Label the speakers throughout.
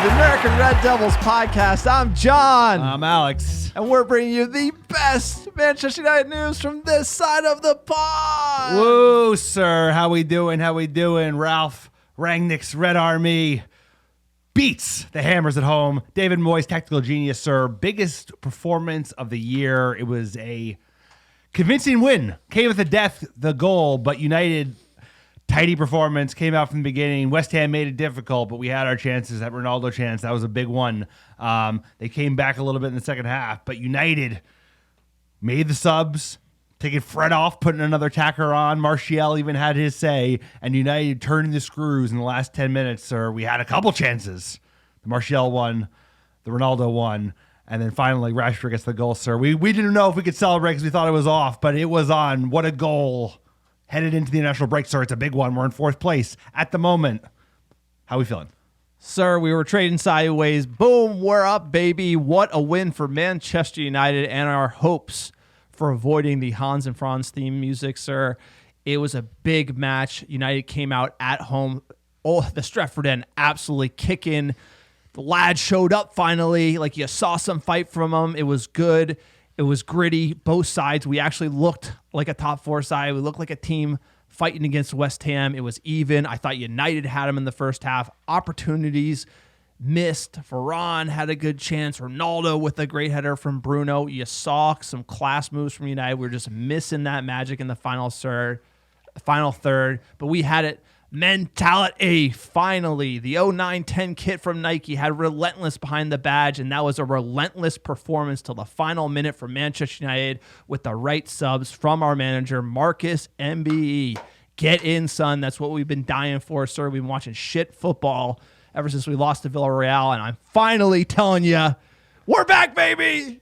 Speaker 1: to the American Red Devils podcast. I'm John.
Speaker 2: I'm Alex.
Speaker 1: And we're bringing you the best Manchester United news from this side of the pond.
Speaker 2: Woo, sir. How we doing? Ralph Rangnick's Red Army beats the Hammers at home. David Moyes, tactical genius, sir. Biggest performance of the year. It was a convincing win. Came with the goal, but United... tidy performance, came out from the beginning. West Ham made it difficult, but we had our chances. That Ronaldo chance, that was a big one. They came back a little bit in the second half, but United made the subs, taking Fred off, putting another attacker on. Martial even had his say, and United turning the screws in the last 10 minutes, sir. We had a couple chances. The Martial one, the Ronaldo one, and then finally Rashford gets the goal, sir. We didn't know if we could celebrate because we thought it was off, but it was on. What a goal. Headed into the international break, sir. It's a big one. We're in fourth place at the moment. How are we feeling?
Speaker 1: Sir, we were trading sideways. Boom, we're up, baby. What a win for Manchester United and our hopes for avoiding the Hans and Franz theme music, sir. It was a big match. United came out at home. Oh, the Stretford end absolutely kicking. The lad showed up finally. Like you saw some fight from him. It was good. It was gritty, both sides. We actually looked like a top four side. We looked like a team fighting against West Ham. It was even. I thought United had them in the first half. Opportunities missed. Varane had a good chance. Ronaldo with a great header from Bruno. You saw some class moves from United. We were just missing that magic in the final third. But we had it. Mentality, finally. The 09-10 kit from Nike had relentless behind the badge, and that was a relentless performance till the final minute for Manchester United with the right subs from our manager, Marcus MBE. Get in, son. That's what we've been dying for, sir. We've been watching shit football ever since we lost to Villarreal, and I'm finally telling you, we're back, baby!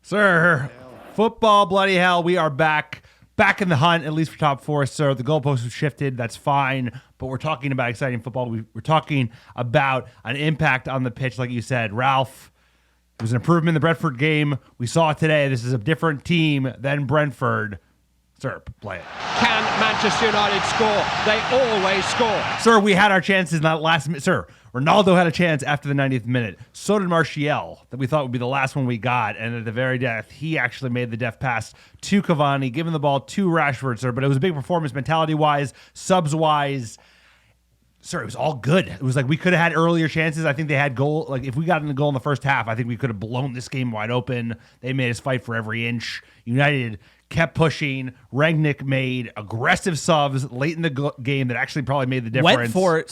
Speaker 2: Sir, football, bloody hell, we are back. Back in the hunt, at least for top four, sir. The goalposts have shifted. That's fine. But we're talking about exciting football. We're talking about an impact on the pitch, like you said. Ralph, it was an improvement in the Brentford game. We saw it today. This is a different team than Brentford. Sir, play it.
Speaker 3: Can Manchester United score? They always score.
Speaker 2: Sir, we had our chances in that last minute. Sir, Ronaldo had a chance after the 90th minute. So did Martial, that we thought would be the last one we got. And at the very death, he actually made the deft pass to Cavani, giving the ball to Rashford, sir. But it was a big performance mentality-wise, subs-wise. Sir, it was all good. It was like we could have had earlier chances. I think they had goal. Like if we got in the goal in the first half, I think we could have blown this game wide open. They made us fight for every inch. United kept pushing. Rangnick made aggressive subs late in the game that actually probably made the difference.
Speaker 1: Went for it,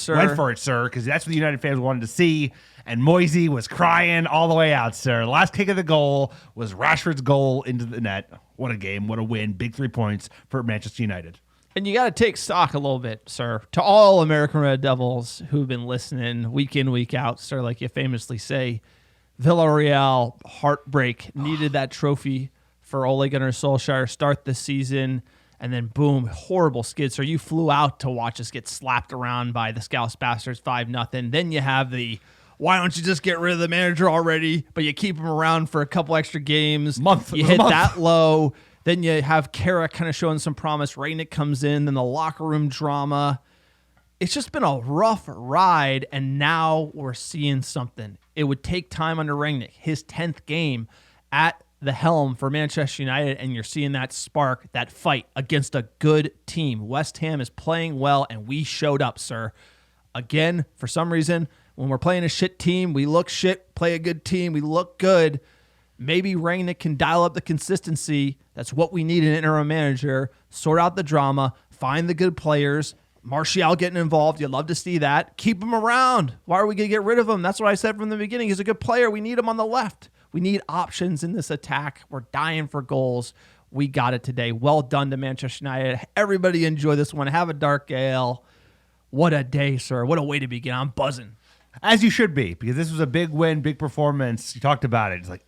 Speaker 1: sir,
Speaker 2: because that's what the United fans wanted to see. And Moisey was crying all the way out, sir. The last kick of the goal was Rashford's goal into the net. What a game. What a win. Big 3 points for Manchester United.
Speaker 1: And you got to take stock a little bit, sir. To all American Red Devils who've been listening week in, week out, sir, like you famously say, Villarreal, heartbreak, needed that trophy for Ole Gunnar Solskjaer start the season, and then boom, horrible skid. So you flew out to watch us get slapped around by the Scouse Bastards 5-0. Then you have the, why don't you just get rid of the manager already, but you keep him around for a couple extra games. You hit that low. Then you have Kara kind of showing some promise. Rangnick comes in, then the locker room drama. It's just been a rough ride, and now we're seeing something. It would take time under Rangnick, his 10th game at the helm for Manchester United, and you're seeing that spark, that fight against a good team. West Ham is playing well, and we showed up, sir. Again, for some reason, when we're playing a shit team, we look shit. Play a good team, we look good. Maybe Rangnick can dial up the consistency. That's what we need in an interim manager. Sort out the drama, find the good players. Martial getting involved, you'd love to see that. Keep him around. Why are we going to get rid of him? That's what I said from the beginning. He's a good player. We need him on the left. We need options in this attack. We're dying for goals. We got it today. Well done to Manchester United. Everybody enjoy this one. Have a dark ale. What a day, sir. What a way to begin. I'm buzzing.
Speaker 2: As you should be, because this was a big win, big performance. You talked about it. It's like,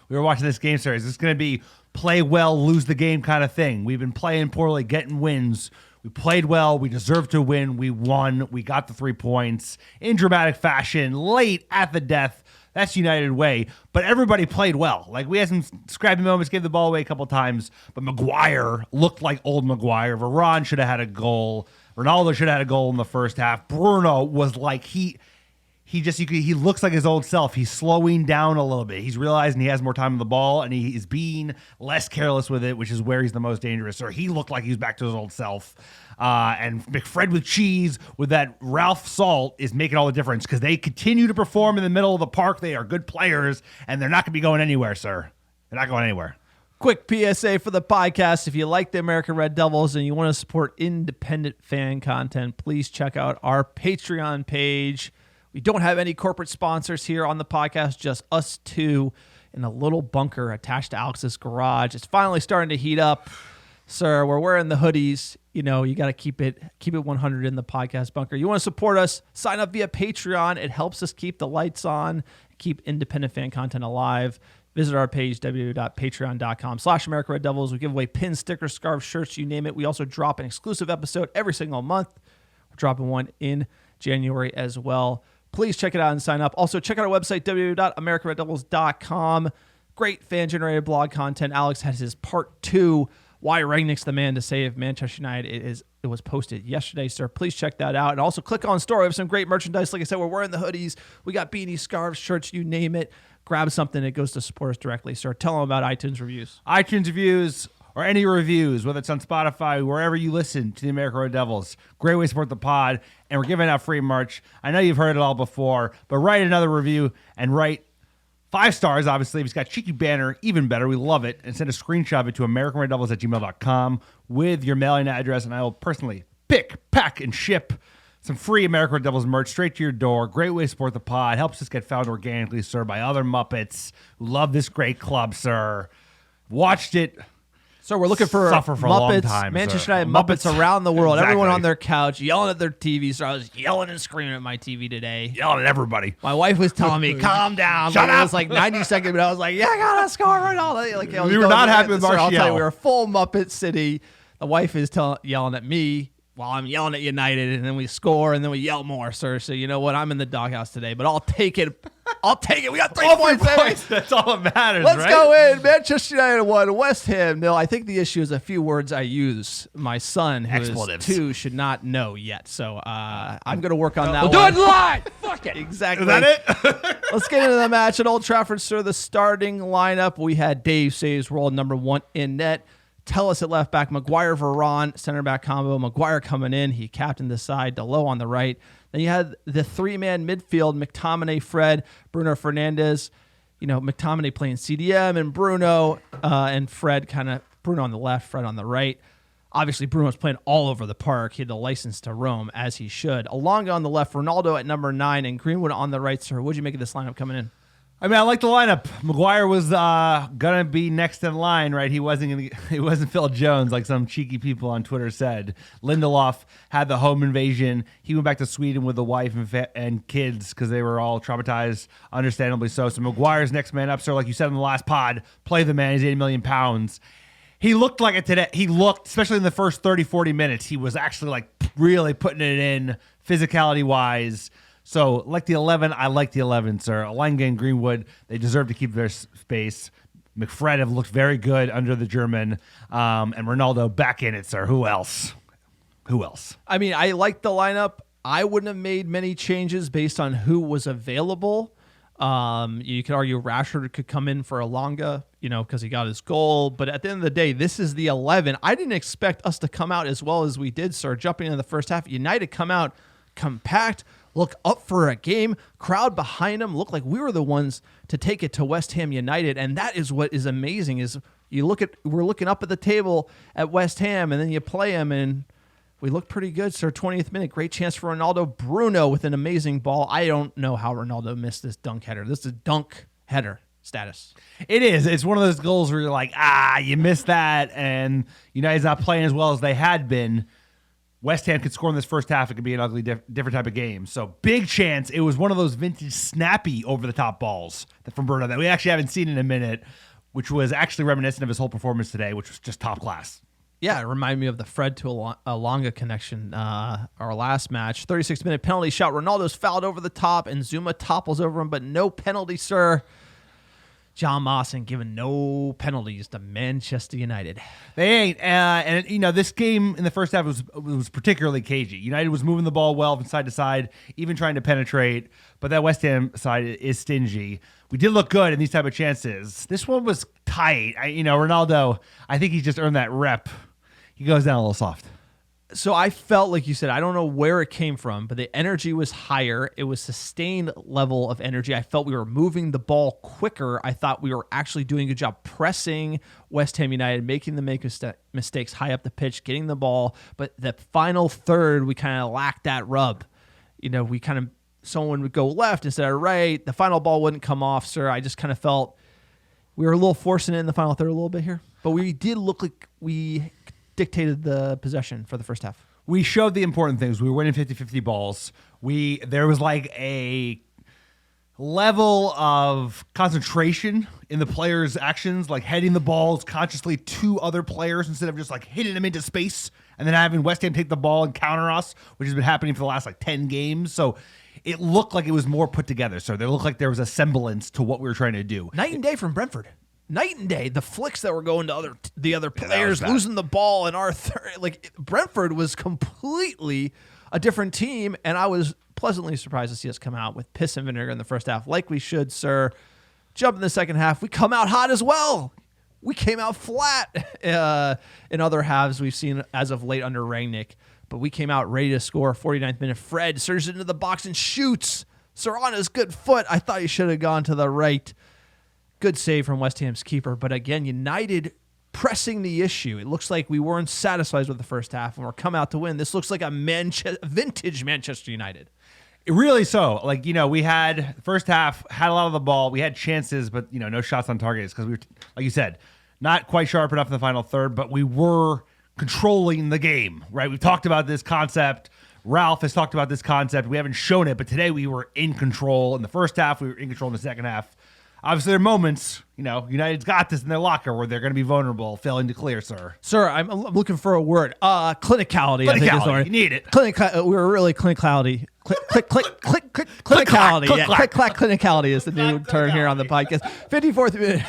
Speaker 2: we were watching this game, sir. Is this going to be play well, lose the game kind of thing? We've been playing poorly, getting wins. We played well. We deserved to win. We won. We got the 3 points in dramatic fashion, late at the death. That's United way. But everybody played well. Like, we had some scrappy moments, gave the ball away a couple times. But Maguire looked like old Maguire. Varane should have had a goal. Ronaldo should have had a goal in the first half. Bruno was like, he he looks like his old self. He's slowing down a little bit. He's realizing he has more time on the ball, and he is being less careless with it, which is where he's the most dangerous. Or he looked like he was back to his old self. And McFred with cheese with that Ralph salt is making all the difference because they continue to perform in the middle of the park. They are good players, and they're not going to be going anywhere, sir. They're not going anywhere.
Speaker 1: Quick PSA for the podcast. If you like the American Red Devils and you want to support independent fan content, please check out our Patreon page. We don't have any corporate sponsors here on the podcast, just us two in a little bunker attached to Alex's garage. It's finally starting to heat up, sir. We're wearing the hoodies. You know, you got to keep it 100 in the podcast bunker. You want to support us, sign up via Patreon. It helps us keep the lights on, keep independent fan content alive. Visit our page, www.patreon.com/America Red Devils. We give away pins, stickers, scarves, shirts, you name it. We also drop an exclusive episode every single month. We're dropping one in January as well. Please check it out and sign up. Also, check out our website, www.americareddevils.com. Great fan-generated blog content. Alex has his part 2, Why Rangnick's the Man to Save Manchester United. It was posted yesterday, sir. Please check that out. And also click on store. We have some great merchandise. Like I said, we're wearing the hoodies. We got beanies, scarves, shirts, you name it. Grab something. It goes to support us directly, sir. Tell them about iTunes reviews.
Speaker 2: iTunes reviews or any reviews, whether it's on Spotify, wherever you listen to the American Red Devils. Great way to support the pod. And we're giving out free merch. I know you've heard it all before, but write another review and write 5 stars, obviously. If it's got cheeky banner, even better. We love it. And send a screenshot of it to AmericanRedDevils@gmail.com with your mailing address, and I will personally pick, pack, and ship some free American Red Devils merch straight to your door. Great way to support the pod. Helps us get found organically, sir, by other Muppets who love this great club, sir. Watched it.
Speaker 1: So we're looking for
Speaker 2: Suffer for
Speaker 1: Muppets,
Speaker 2: a long time,
Speaker 1: Manchester
Speaker 2: sir.
Speaker 1: United Muppets around the world.
Speaker 2: Exactly.
Speaker 1: Everyone on their couch yelling at their TV. So I was yelling and screaming at my TV today.
Speaker 2: Yelling at everybody.
Speaker 1: My wife was telling me, calm down.
Speaker 2: Shut
Speaker 1: But
Speaker 2: up.
Speaker 1: It was like 90 seconds, but I was like, yeah, I got to score right now. Like,
Speaker 2: We were not happy with
Speaker 1: I'll tell you,
Speaker 2: Martial.
Speaker 1: we were full Muppet City. The wife is yelling at me while I'm yelling at United, and then we score, and then we yell more, sir. So you know what? I'm in the doghouse today, but I'll take it. I'll take it. We got 3 points. Baby.
Speaker 2: That's all that matters,
Speaker 1: Let's
Speaker 2: right?
Speaker 1: go in. Manchester United 1, West Ham 0. I think the issue is a few words I use. My son, who
Speaker 2: Expletives.
Speaker 1: is 2, should not know yet. So I'm going to work on that
Speaker 3: We'll
Speaker 1: one.
Speaker 3: do it live. Fuck it.
Speaker 1: Exactly.
Speaker 2: Is that it?
Speaker 1: Let's get into the match at Old Trafford, sir. The starting lineup, we had Dave saves world number 1 in net. Tellus at left back, Maguire, Varane, center back combo. Maguire coming in. He captained the side, Delo on the right. Then you had the 3-man midfield, McTominay, Fred, Bruno Fernandez. You know, McTominay playing CDM and Bruno and Fred Bruno on the left, Fred on the right. Obviously, Bruno's playing all over the park. He had the license to roam, as he should. Alonga on the left, Ronaldo at number 9, and Greenwood on the right, sir. What'd you make of this lineup coming in?
Speaker 2: I mean, I like the lineup. Maguire was gonna be next in line, right? He wasn't Phil Jones like some cheeky people on Twitter said. Lindelof had the home invasion. He went back to Sweden with the wife and kids because they were all traumatized, understandably so. So Maguire's next man up, sir. Like you said in the last pod, play the man. He's 80 million pounds. He looked like it today. He looked, especially in the first 30, 40 minutes, he was actually like really putting it in physicality wise. So, like the 11, I like the 11, sir. Alanga and Greenwood, they deserve to keep their space. McFred have looked very good under the German. And Ronaldo back in it, sir. Who else?
Speaker 1: I mean, I like the lineup. I wouldn't have made many changes based on who was available. You could argue Rashford could come in for Alanga, because he got his goal. But at the end of the day, this is the 11. I didn't expect us to come out as well as we did, sir. Jumping into the first half, United come out compact, look up for a game, crowd behind them, look like we were the ones to take it to West Ham United. And that is what is amazing is we're looking up at the table at West Ham, and then you play them, and we look pretty good, sir. 20th minute, great chance for Ronaldo. Bruno with an amazing ball. I don't know how Ronaldo missed this dunk header. This is dunk header status.
Speaker 2: It is. It's one of those goals where you're like, you missed that, and United's not playing as well as they had been. West Ham could score in this first half. It could be an ugly, different type of game. So big chance. It was one of those vintage snappy over-the-top balls from Bruno that we actually haven't seen in a minute, which was actually reminiscent of his whole performance today, which was just top class.
Speaker 1: Yeah, it reminded me of the Fred to Alonga connection, our last match. 36-minute penalty shot. Ronaldo's fouled over the top, and Zuma topples over him, but no penalty, sir. John Mawson giving no penalties to Manchester United.
Speaker 2: They ain't. And, this game in the first half was particularly cagey. United was moving the ball well from side to side, even trying to penetrate. But that West Ham side is stingy. We did look good in these type of chances. This one was tight. Ronaldo, I think he's just earned that rep. He goes down a little soft.
Speaker 1: So I felt, like you said, I don't know where it came from, but the energy was higher. It was sustained level of energy. I felt we were moving the ball quicker. I thought we were actually doing a good job pressing West Ham United, making them make mistakes high up the pitch, getting the ball. But the final third, we kind of lacked that rub. Someone would go left instead of right. The final ball wouldn't come off, sir. I just kind of felt we were a little forcing it in the final third a little bit here. But we did look like we dictated the possession for the first half.
Speaker 2: We showed the important things. We were winning 50-50 balls. There was like a level of concentration in the players' actions, like heading the balls consciously to other players instead of just like hitting them into space and then having West Ham take the ball and counter us, which has been happening for the last 10 games. So it looked like it was more put together. So there looked like there was a semblance to what we were trying to do.
Speaker 1: Night and day from Brentford. Night and day. The flicks that were going to the other players, losing the ball, and Brentford was completely a different team, and I was pleasantly surprised to see us come out with piss and vinegar in the first half, like we should, sir. Jump in the second half, we come out hot as well. We came out flat in other halves we've seen as of late under Rangnick, but we came out ready to score. 49th minute, Fred surges into the box and shoots. Sir, on his good foot. I thought he should have gone to the right. Good save from West Ham's keeper. But again, United pressing the issue. It looks like we weren't satisfied with the first half and we're come out to win. This looks like a vintage Manchester United.
Speaker 2: Really so. We had first half, had a lot of the ball. We had chances, but, no shots on targets because we were, like you said, not quite sharp enough in the final third, but we were controlling the game, right? We've talked about this concept. Ralph has talked about this concept. We haven't shown it, but today we were in control. In the first half, we were in control in the second half. Obviously, there are moments, United's got this in their locker where they're going to be vulnerable, failing to clear, sir.
Speaker 1: Sir, I'm looking for a word. Clinicality. I think is the word.
Speaker 2: You need it.
Speaker 1: We were really clinicality. Clinicality. Clinicality is the new term here on the podcast. 54th minute.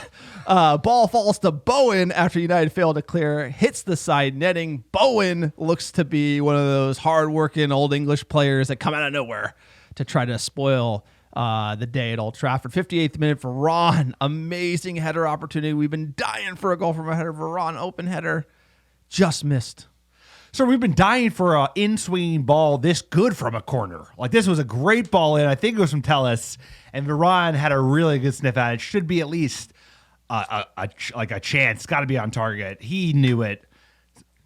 Speaker 1: Ball falls to Bowen after United failed to clear. Hits the side netting. Bowen looks to be one of those hard-working Old English players that come out of nowhere to try to spoil the day at Old Trafford. 58th minute for Varane. Amazing header opportunity. We've been dying for a goal from a header. Varane, open header. Just missed.
Speaker 2: So we've been dying for an in-swinging ball this good from a corner. This was a great ball in. I think it was from Telles. And Varane had a really good sniff at it. Should be at least a chance. Got to be on target. He knew it.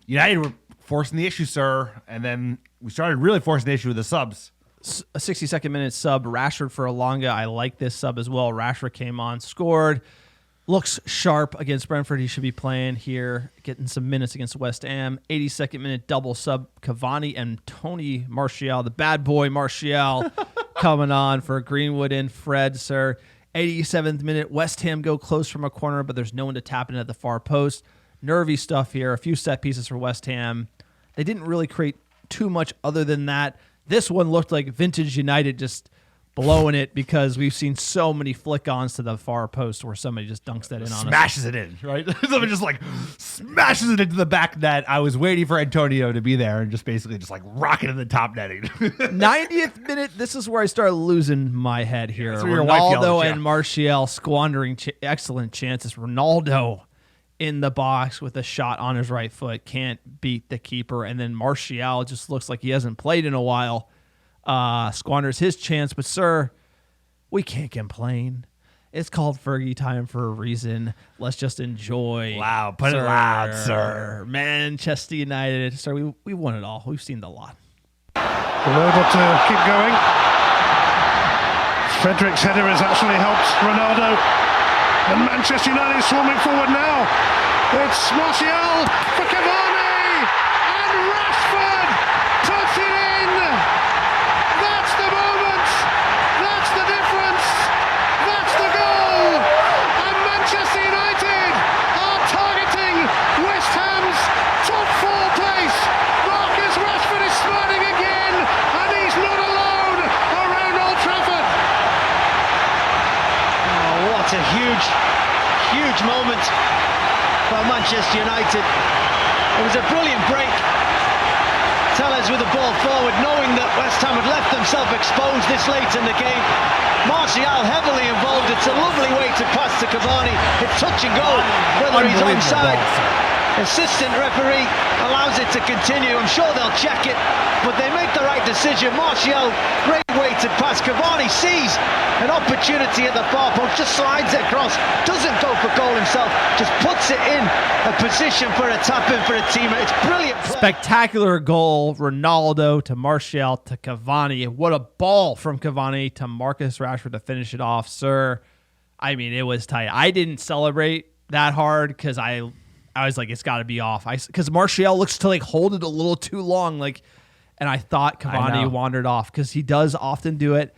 Speaker 2: United were forcing the issue, sir. And then we started really forcing the issue with the subs.
Speaker 1: A 62nd minute sub, Rashford for Elanga. I like this sub as well. Rashford came on, scored. Looks sharp against Brentford. He should be playing here, getting some minutes against West Ham. 82nd minute double sub, Cavani and Tony Martial, the bad boy Martial, coming on for Greenwood and Fred, sir. 87th minute, West Ham go close from a corner, but there's no one to tap in at the far post. Nervy stuff here. A few set pieces for West Ham. They didn't really create too much other than that. This one looked like vintage United just blowing it because we've seen so many flick-ons to the far post where somebody just dunks that in on us.
Speaker 2: Smashes it in, right? Someone just smashes it into the back net. I was waiting for Antonio to be there and just basically rock it in the top netting.
Speaker 1: 90th minute, this is where I started losing my head here.
Speaker 2: Yeah, your wife
Speaker 1: Ronaldo
Speaker 2: yells,
Speaker 1: and Martial squandering excellent chances. Ronaldo in the box with a shot on his right foot, can't beat the keeper. And then Martial just looks like he hasn't played in a while. Squanders his chance, but sir, we can't complain. It's called Fergie time for a reason. Let's just enjoy.
Speaker 2: Wow, put it loud, sir.
Speaker 1: Manchester United, sir, we won it all. We've seen the lot.
Speaker 4: We're able to keep going. Frederick's header has actually helped Ronaldo. And Manchester United swarming forward now. It's Martial for Cavani, and Rashford puts it in. That's the moment. That's the difference. That's the goal. And Manchester United are targeting West Ham's top 4 place. Marcus Rashford is smiling again, and he's not alone around Old Trafford.
Speaker 5: Oh, what a huge by Manchester United. It was a brilliant break. Tellez with the ball forward, knowing that West Ham had left themselves exposed this late in the game. Martial heavily involved. It's a lovely way to pass to Cavani. It's touch and go, whether he's onside. Assistant referee allows it to continue. I'm sure they'll check it, but they make the right decision. Martial, great way to pass. Cavani sees an opportunity at the far post, just slides it across, doesn't go for goal himself, just puts it in a position for a tap-in for a teammate. It's brilliant play.
Speaker 1: Spectacular goal, Ronaldo to Martial to Cavani. What a ball from Cavani to Marcus Rashford to finish it off, sir. I mean, it was tight. I didn't celebrate that hard because I was like, it's got to be off. Because Martial looks to like hold it a little too long, and I thought Cavani wandered off because he does often do it.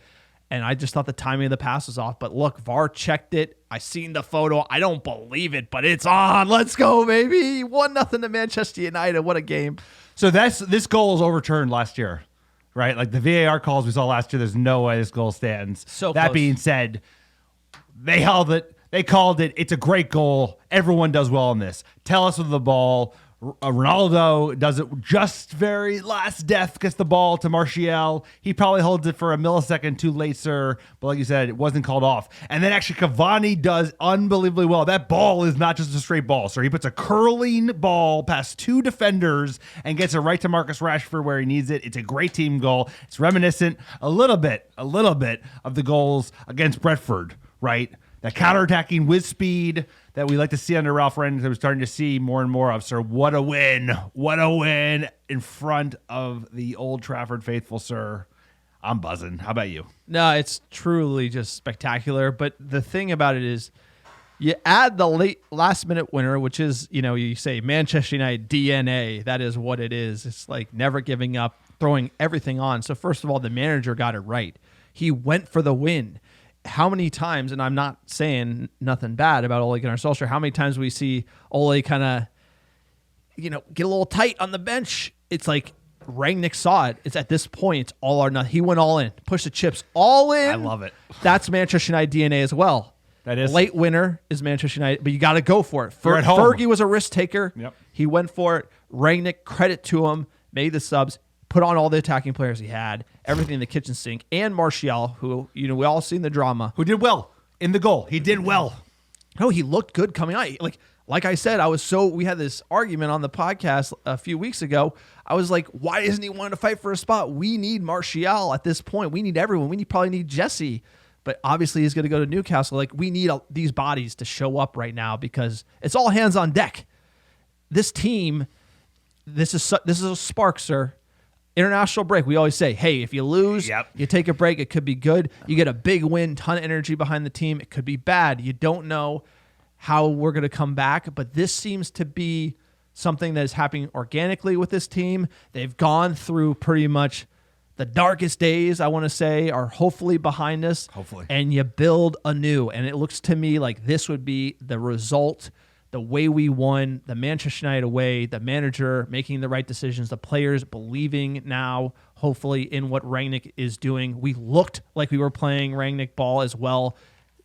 Speaker 1: And I just thought the timing of the pass was off. But look, VAR checked it. I seen the photo. I don't believe it, but it's on. Let's go, baby. 1-0 to Manchester United. What a game.
Speaker 2: So this goal was overturned last year, right? Like the VAR calls we saw last year, there's no way this goal stands.
Speaker 1: So
Speaker 2: that
Speaker 1: close.
Speaker 2: being said, they held it. They called it. It's a great goal. Everyone does well in this. Tellez with the ball. Ronaldo does it just very last death, gets the ball to Martial. He probably holds it for a millisecond too late, sir. But like you said, it wasn't called off. And then actually Cavani does unbelievably well. That ball is not just a straight ball, sir. He puts a curling ball past two defenders and gets it right to Marcus Rashford where he needs it. It's a great team goal. It's reminiscent a little bit of the goals against Brentford, right? That counterattacking with speed that we like to see under Ralph Rangnick that we're starting to see more and more of, sir. What a win. What a win in front of the Old Trafford faithful, sir. I'm buzzing. How about you?
Speaker 1: No, it's truly just spectacular. But the thing about it is you add the last minute winner, which is, you say Manchester United DNA. That is what it is. It's like never giving up, throwing everything on. So first of all, the manager got it right. He went for the win. How many times, and I'm not saying nothing bad about Ole Gunnar Solskjaer, how many times we see Ole kind of, get a little tight on the bench? It's like Rangnick saw it. It's at this point, it's all or nothing. He went all in, push the chips all in.
Speaker 2: I love it.
Speaker 1: That's Manchester United DNA as well.
Speaker 2: That is.
Speaker 1: Late winner is Manchester United, but you got to go for it.
Speaker 2: You're at home.
Speaker 1: Fergie was a risk taker.
Speaker 2: Yep.
Speaker 1: He went for it. Rangnick, credit to him, made the subs, put on all the attacking players he had, everything in the kitchen sink, and Martial, who, we all seen the drama.
Speaker 2: Who did well in the goal. He did well.
Speaker 1: No, he looked good coming out. Like I said, we had this argument on the podcast a few weeks ago. I was like, why isn't he wanting to fight for a spot? We need Martial at this point. We need everyone. We probably need Jesse. But obviously he's going to go to Newcastle. We need these bodies to show up right now because it's all hands on deck. This team, this is a spark, sir. International break, we always say, hey, if you lose, you take a break, it could be good. You get a big win, ton of energy behind the team. It could be bad. You don't know how we're going to come back, but this seems to be something that is happening organically with this team. They've gone through pretty much the darkest days, I want to say, are hopefully behind us.
Speaker 2: Hopefully.
Speaker 1: And you build anew. And it looks to me like this would be the result. The way we won, the Manchester United away, the manager making the right decisions, the players believing now, hopefully, in what Rangnick is doing. We looked like we were playing Rangnick ball as well.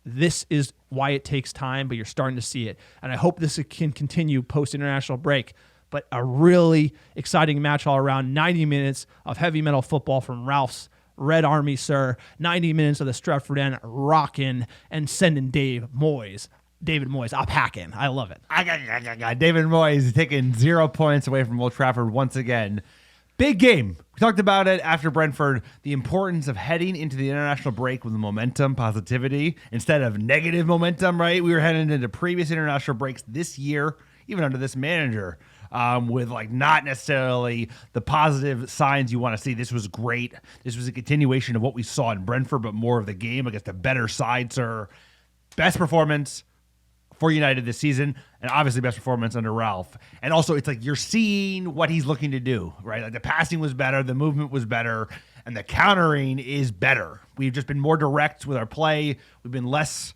Speaker 1: This is why it takes time, but you're starting to see it. And I hope this can continue post-international break. But a really exciting match all around. 90 minutes of heavy metal football from Ralph's Red Army, sir. 90 minutes of the Stretford End rocking and sending David Moyes up hacking. I love it.
Speaker 2: David Moyes taking 0 points away from Old Trafford once again. Big game. We talked about it after Brentford, the importance of heading into the international break with momentum, positivity, instead of negative momentum, right? We were heading into previous international breaks this year, even under this manager, with not necessarily the positive signs you want to see. This was great. This was a continuation of what we saw in Brentford, but more of the game against a better side, sir. Best performance for United this season, and obviously best performance under Ralph. And also, it's like you're seeing what he's looking to do, right? Like the passing was better, the movement was better, and the countering is better. We've just been more direct with our play. We've been less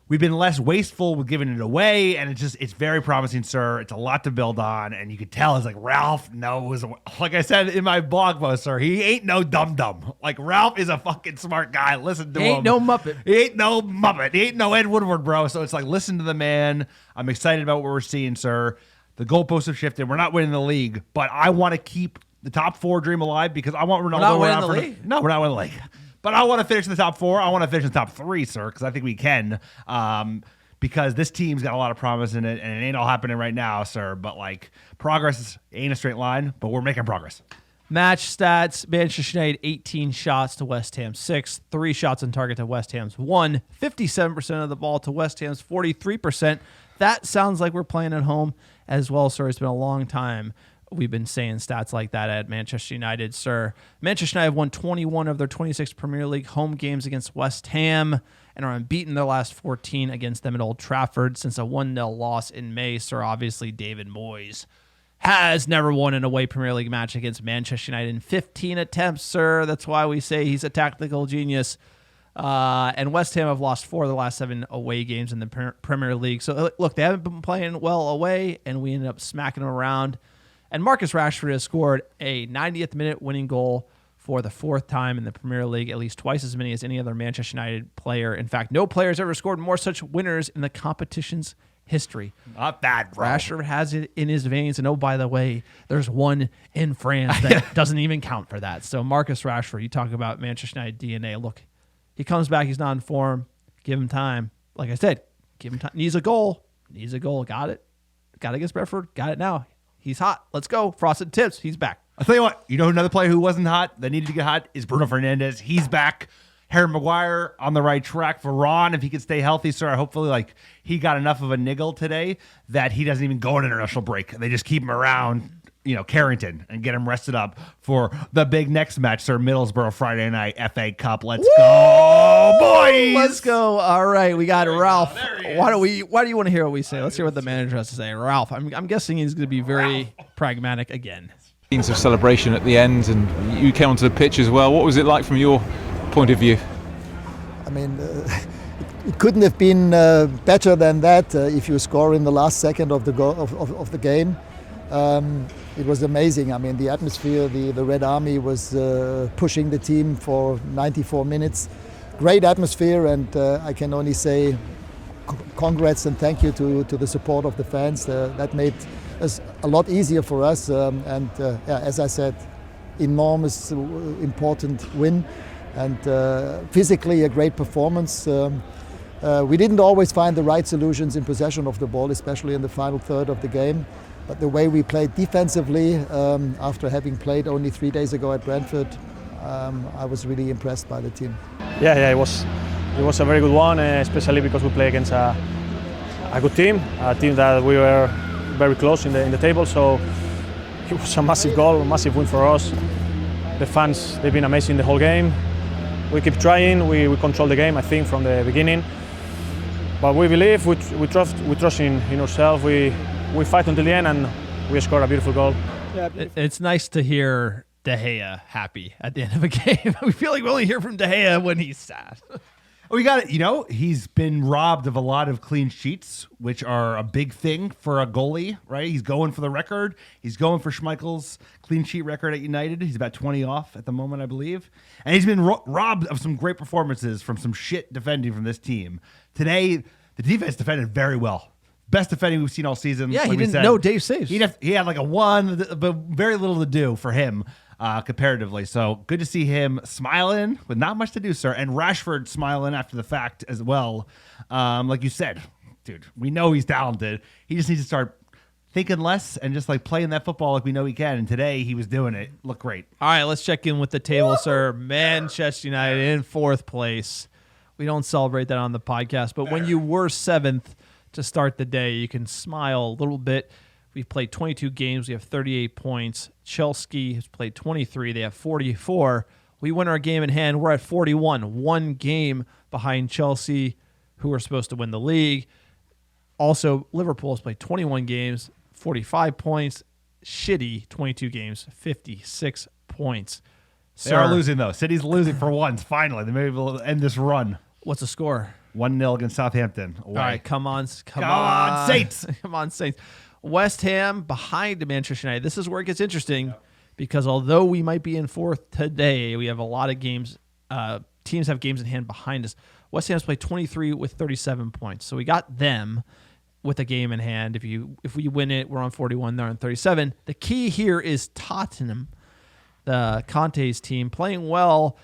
Speaker 2: we've been less wasteful with giving it away, and it's very promising, sir. It's a lot to build on, and you can tell it's like Ralph knows. Like I said in my blog post, sir, he ain't no dum-dum. Like, Ralph is a fucking smart guy. Listen to him.
Speaker 1: He ain't no Muppet.
Speaker 2: He ain't no Muppet. He ain't no Ed Woodward, bro. So it's like, listen to the man. I'm excited about what we're seeing, sir. The goalposts have shifted. We're not winning the league, but I want to keep the top 4 dream alive because I want Ronaldo.
Speaker 1: We're not winning the league?
Speaker 2: No, we're not winning the league. But I want to finish in the top 4. I want to finish in the top 3, sir, because I think we can. Because this team's got a lot of promise in it, and it ain't all happening right now, sir. But, like, progress ain't a straight line, but we're making progress.
Speaker 1: Match stats, Manchester United 18 shots to West Ham 6, 3 shots on target to West Ham's 1, 57% of the ball to West Ham's 43%. That sounds like we're playing at home as well, sir. It's been a long time we've been saying stats like that at Manchester United, sir. Manchester United have won 21 of their 26 Premier League home games against West Ham and are unbeaten their last 14 against them at Old Trafford since a 1-0 loss in May, sir. Obviously, David Moyes has never won an away Premier League match against Manchester United in 15 attempts, sir. That's why we say he's a tactical genius. And West Ham have lost 4 of the last 7 away games in the Premier League. So, look, they haven't been playing well away, and we ended up smacking them around. And Marcus Rashford has scored a 90th minute winning goal for the 4th time in the Premier League, at least twice as many as any other Manchester United player. In fact, no player has ever scored more such winners in the competition's history.
Speaker 2: Not bad, bro.
Speaker 1: Rashford has it in his veins. And, oh, by the way, there's one in France that doesn't even count for that. So Marcus Rashford, you talk about Manchester United DNA. Look, he comes back. He's not in form. Give him time. Like I said, give him time. Needs a goal. Got it. Got it against Brentford. Got it now. He's hot. Let's go. Frosted tips. He's back.
Speaker 2: I'll tell you what. You know another player who wasn't hot that needed to get hot is Bruno Fernandez. He's back. Harry Maguire on the right track. For Ron, if he could stay healthy, sir, hopefully like he got enough of a niggle today that he doesn't even go on international break. They just keep him around, Carrington, and get him rested up for the big next match, sir. Middlesbrough Friday night FA Cup. Let's go, boys.
Speaker 1: Let's go. All right, we got Ralph. Why do you want to hear what we say? Let's hear what the manager has to say. Ralph, I'm guessing he's going to be very pragmatic again.
Speaker 6: Scenes of celebration at the end, and you came onto the pitch as well. What was it like from your point of view?
Speaker 7: I mean, it couldn't have been better than that. If you score in the last second of the of the game. It was amazing. I mean, the atmosphere, the Red Army was pushing the team for 94 minutes. Great atmosphere, and I can only say congrats and thank you to the support of the fans. That made us a lot easier for us. As I said, enormous, important win, and physically a great performance. We didn't always find the right solutions in possession of the ball, especially in the final third of the game. But the way we played defensively, after having played only 3 days ago at Brentford, I was really impressed by the team.
Speaker 8: Yeah, it was a very good one, especially because we play against a good team, a team that we were very close in the table. So it was a massive goal, a massive win for us. The fans, they've been amazing the whole game. We keep trying, we control the game, I think, from the beginning. But we believe, we trust in ourselves. We fight until the end, and we score a beautiful goal.
Speaker 1: Yeah, it's nice to hear De Gea happy at the end of a game. We feel like we only hear from De Gea when he's sad.
Speaker 2: We got it. He's been robbed of a lot of clean sheets, which are a big thing for a goalie, right? He's going for the record. He's going for Schmeichel's clean sheet record at United. He's about 20 off at the moment, I believe. And he's been robbed of some great performances from some shit defending from this team. Today, the defense defended very well. Best defending we've seen all season.
Speaker 1: Yeah, he didn't know Dave saves.
Speaker 2: He had like a 1, but very little to do for him comparatively. So good to see him smiling with not much to do, sir. And Rashford smiling after the fact as well. Like you said, dude, we know he's talented. He just needs to start thinking less and just like playing that football like we know he can. And today he was doing it. Looked great.
Speaker 1: All right, let's check in with the table, sir. Manchester United in 4th place. We don't celebrate that on the podcast, but when you were 7th to start the day, you can smile a little bit. We've played 22 games. We have 38 points. Chelsea has played 23. They have 44. We win our game in hand. We're at 41. 1 game behind Chelsea, who are supposed to win the league. Also, Liverpool has played 21 games, 45 points. Shitty 22 games, 56 points.
Speaker 2: They are losing, though. City's losing for once, finally. They may be able to end this run.
Speaker 1: What's the score?
Speaker 2: 1-0 against Southampton. Away.
Speaker 1: All right, come on,
Speaker 2: Saints.
Speaker 1: Come on, Saints. West Ham behind Manchester United. This is where it gets interesting because although we might be in fourth today, we have a lot of games. Teams have games in hand behind us. West Ham's played 23 with 37 points, so we got them with a game in hand. If we win it, we're on 41. They're on 37. The key here is Tottenham, the Conte's team, playing well.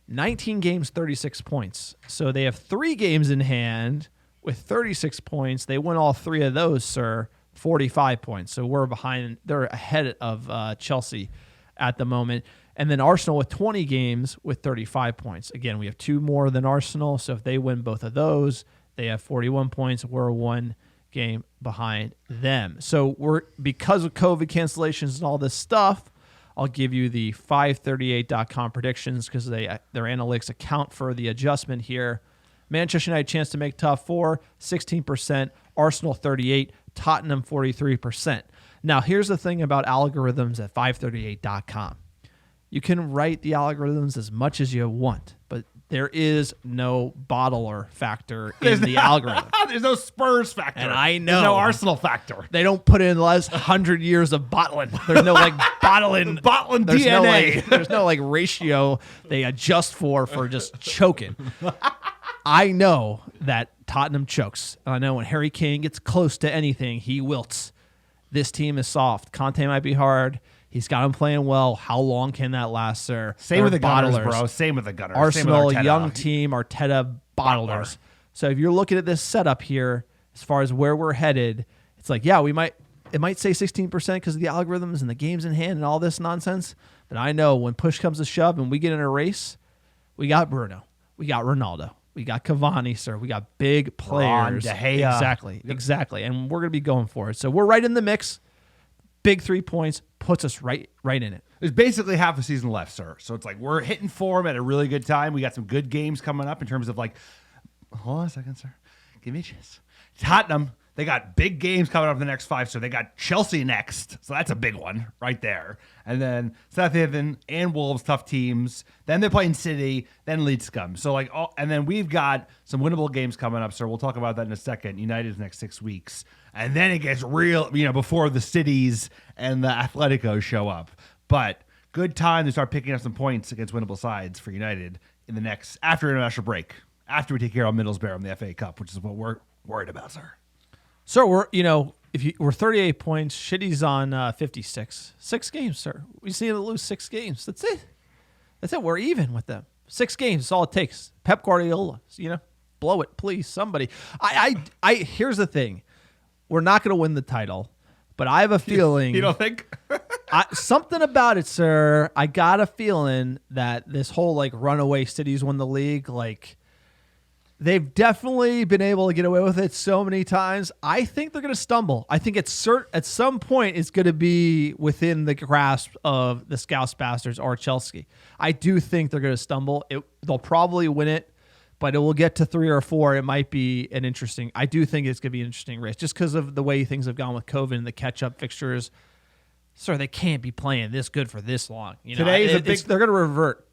Speaker 1: 19 games, 36 points. So they have 3 games in hand with 36 points. They win all 3 of those, sir. 45 points. So we're behind. They're ahead of Chelsea at the moment. And then Arsenal with 20 games with 35 points. Again, we have 2 more than Arsenal. So if they win both of those, they have 41 points. We're 1 game behind them. So because of COVID cancellations and all this stuff, I'll give you the 538.com predictions because their analytics account for the adjustment here. Manchester United chance to make top 4, 16%. Arsenal 38%. Tottenham 43%. Now, here's the thing about algorithms at 538.com. You can write the algorithms as much as you want, but there is no bottler factor in the algorithm.
Speaker 2: There's no Spurs factor.
Speaker 1: And I know.
Speaker 2: There's no Arsenal factor.
Speaker 1: They don't put in less 100 years of bottling. There's no bottling there's
Speaker 2: DNA.
Speaker 1: There's no ratio they adjust for just choking. I know that Tottenham chokes. I know when Harry Kane gets close to anything, he wilts. This team is soft. Conte might be hard. He's got him playing well. How long can that last, sir?
Speaker 2: Same with the Gunners, bro. Same with the Gunners.
Speaker 1: Arsenal, young team, Arteta, bottlers. So if you're looking at this setup here, as far as where we're headed, it's it might say 16% because of the algorithms and the games in hand and all this nonsense. But I know when push comes to shove and we get in a race, we got Bruno. We got Ronaldo. We got Cavani, sir. We got big players.
Speaker 2: De Gea.
Speaker 1: Exactly. And we're going to be going for it. So we're right in the mix. Big 3 points puts us right in it.
Speaker 2: There's basically half a season left, sir. So it's we're hitting form at a really good time. We got some good games coming up in terms of hold on a second, sir. Give me a chance. Tottenham, they got big games coming up in the next 5. So they got Chelsea next. So that's a big one right there. And then Southampton and Wolves, tough teams. Then they're playing City. Then Leeds come. So and then we've got some winnable games coming up, sir. We'll talk about that in a second. United's next 6 weeks. And then it gets real, before the Cities and the Athletico show up. But good time to start picking up some points against winnable sides for United after international break, after we take care of Middlesbrough in the FA Cup, which is what we're worried about, sir.
Speaker 1: So we're 38 points. Shitty's on 56. 6 games, sir. We just need to lose 6 games. That's it. We're even with them. 6 games. That's all it takes. Pep Guardiola, blow it, please, somebody. Here's the thing. We're not going to win the title, but I have a feeling.
Speaker 2: You don't think?
Speaker 1: Something about it, sir. I got a feeling that this whole runaway Cities won the league, they've definitely been able to get away with it so many times. I think they're going to stumble. I think at some point it's going to be within the grasp of the Scouse Bastards or Chelsea. I do think they're going to stumble. They'll probably win it, but it will get to 3 or 4. It might be I do think it's going to be an interesting race just because of the way things have gone with COVID and the catch-up fixtures. Sir, they can't be playing this good for this long. They're going to revert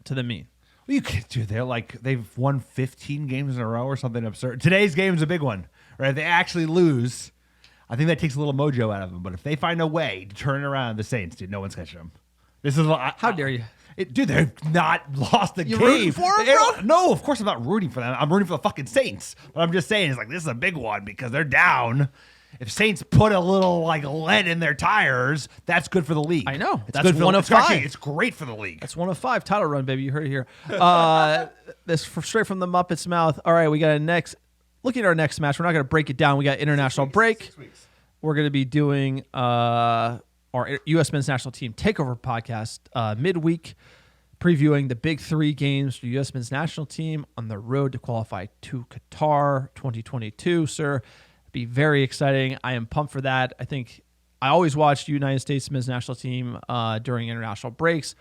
Speaker 1: to the mean.
Speaker 2: Well, you can't do. They've won 15 games in a row or something absurd. Today's game is a big one, right? If they actually lose, I think that takes a little mojo out of them. But if they find a way to turn around the Saints, dude, no one's catching them. This is
Speaker 1: how dare you,
Speaker 2: dude? They've not lost a game.
Speaker 1: Rooting for them, bro?
Speaker 2: No, of course I'm not rooting for them. I'm rooting for the fucking Saints. But I'm just saying, this is a big one because they're down. If Saints put a little lead in their tires, that's good for the league.
Speaker 1: I know.
Speaker 2: That's
Speaker 1: good 1 of 5.
Speaker 2: It's great for the league.
Speaker 1: That's 1 of 5. Title run, baby. You heard it here. This straight from the Muppet's mouth. All right, we got looking at our next match. We're not going to break it down. We got international break.
Speaker 2: 6 weeks.
Speaker 1: We're going to be doing our U.S. Men's National Team Takeover podcast midweek, previewing the big 3 games for the U.S. Men's National Team on the road to qualify to Qatar 2022, sir. Be very exciting. I am pumped for that. I think I always watch United States Men's National Team during international breaks.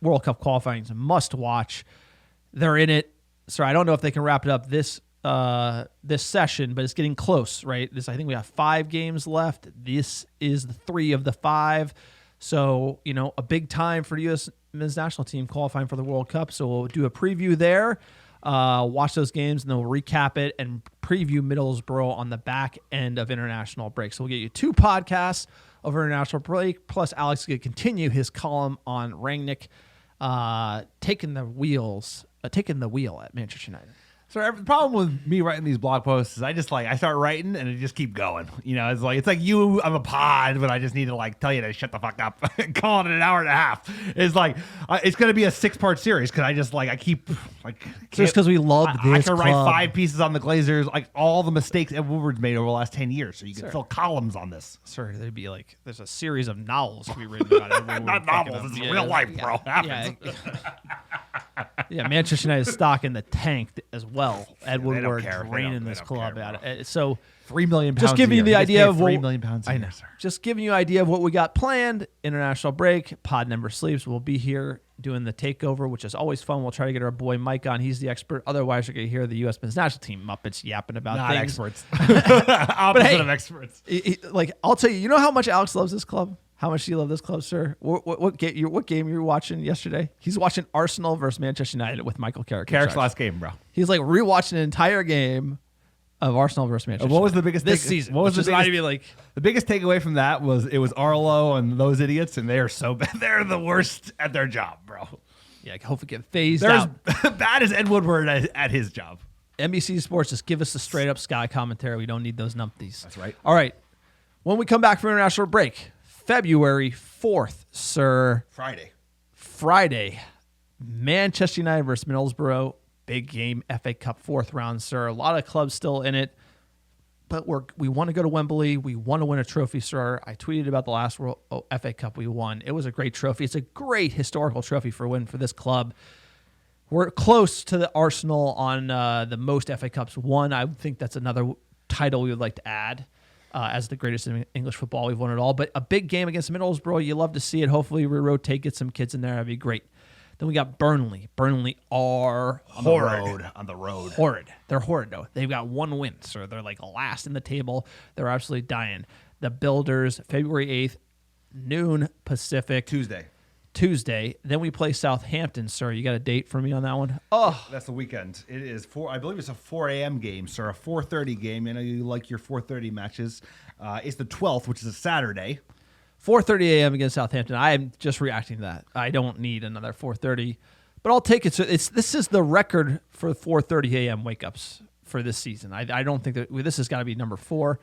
Speaker 1: World Cup qualifying is a must watch. They're in it. So I don't know if they can wrap it up this session, but it's getting close, right? I think we have 5 games left. This is the 3 of the 5. So, a big time for the U.S. Men's National Team qualifying for the World Cup. So we'll do a preview there. Watch those games, and then we'll recap it and preview Middlesbrough on the back end of international break. So we'll get you 2 podcasts over international break, plus Alex is going to continue his column on Rangnick taking the wheel at Manchester United.
Speaker 2: So the problem with me writing these blog posts is I start writing and it just keep going. It's like you on the pod, but I just need to tell you to shut the fuck up and call it an hour and a half. It's like it's going to be a 6-part series because I keep
Speaker 1: just because we love this
Speaker 2: I can write
Speaker 1: club.
Speaker 2: 5 pieces on the Glazers, all the mistakes Ed Woodward's made over the last 10 years. So you can fill columns on this.
Speaker 1: Sir, there's a series of novels to be written about it.
Speaker 2: Not novels, it's real life, bro.
Speaker 1: Yeah, Manchester United stock in the tank as well. Ed
Speaker 2: They don't
Speaker 1: Woodward
Speaker 2: care. They
Speaker 1: draining
Speaker 2: don't-
Speaker 1: this
Speaker 2: they don't
Speaker 1: club
Speaker 2: care,
Speaker 1: out.
Speaker 2: bro.
Speaker 1: So
Speaker 2: $3 million.
Speaker 1: just giving you the idea of
Speaker 2: £3
Speaker 1: what
Speaker 2: million a
Speaker 1: I
Speaker 2: year,
Speaker 1: know.
Speaker 2: sir.
Speaker 1: Just giving you an idea of what we got planned. International break. Pod never sleeps. We'll be here doing the takeover, which is always fun. We'll try to get our boy Mike on. He's the expert. Otherwise, you're going to hear the U.S. men's national team Muppets yapping about
Speaker 2: Not
Speaker 1: things.
Speaker 2: experts. Opposite of experts.
Speaker 1: I'll tell you. You know how much Alex loves this club. How much do you love this club, sir? What game you were watching yesterday? He's watching Arsenal versus Manchester United with Michael Carrick.
Speaker 2: Carrick's last game, bro.
Speaker 1: He's rewatching an entire game of Arsenal versus Manchester.
Speaker 2: What was the biggest
Speaker 1: this
Speaker 2: take-
Speaker 1: season?
Speaker 2: what was
Speaker 1: which
Speaker 2: the
Speaker 1: is
Speaker 2: biggest-
Speaker 1: maybe
Speaker 2: The biggest takeaway from that was it was Arlo and those idiots, and they are so bad. They're the worst at their job, bro.
Speaker 1: yeah, hopefully get phased
Speaker 2: They're
Speaker 1: out.
Speaker 2: as bad as Ed Woodward at his job.
Speaker 1: NBC Sports, just give us the straight up Sky commentary. We don't need those numpties.
Speaker 2: That's right.
Speaker 1: All right. When we come back from international break, February 4th, sir. Friday. Manchester United versus Middlesbrough. Big game, FA Cup 4th round, sir. A lot of clubs still in it. But we want to go to Wembley. We want to win a trophy, sir. I tweeted about the last FA Cup we won. It was a great trophy. It's a great historical trophy for this club. We're close to the Arsenal on the most FA Cups won. I think that's another title we would like to add as the greatest in English football. We've won it all. But a big game against Middlesbrough. You love to see it. Hopefully we rotate, get some kids in there. That'd be great. Then we got Burnley. Burnley are horrid.
Speaker 2: On the road.
Speaker 1: Horrid. They're horrid, though. They've got 1 win, so they're last in the table. They're absolutely dying. The Builders, February 8th, noon Pacific. Tuesday. Then we play Southampton, sir. You got a date for me on that one? Oh,
Speaker 2: That's the weekend. It is I believe it's a 4 a.m. game, sir. A 4:30 game. I know you like your 4:30 matches. It's the 12th, which is a Saturday.
Speaker 1: 4:30 a.m. against Southampton. I am just reacting to that. I don't need another 4:30, but I'll take it. So this is the record for 4:30 a.m. wake-ups for this season. I don't think that this has got to be number 4,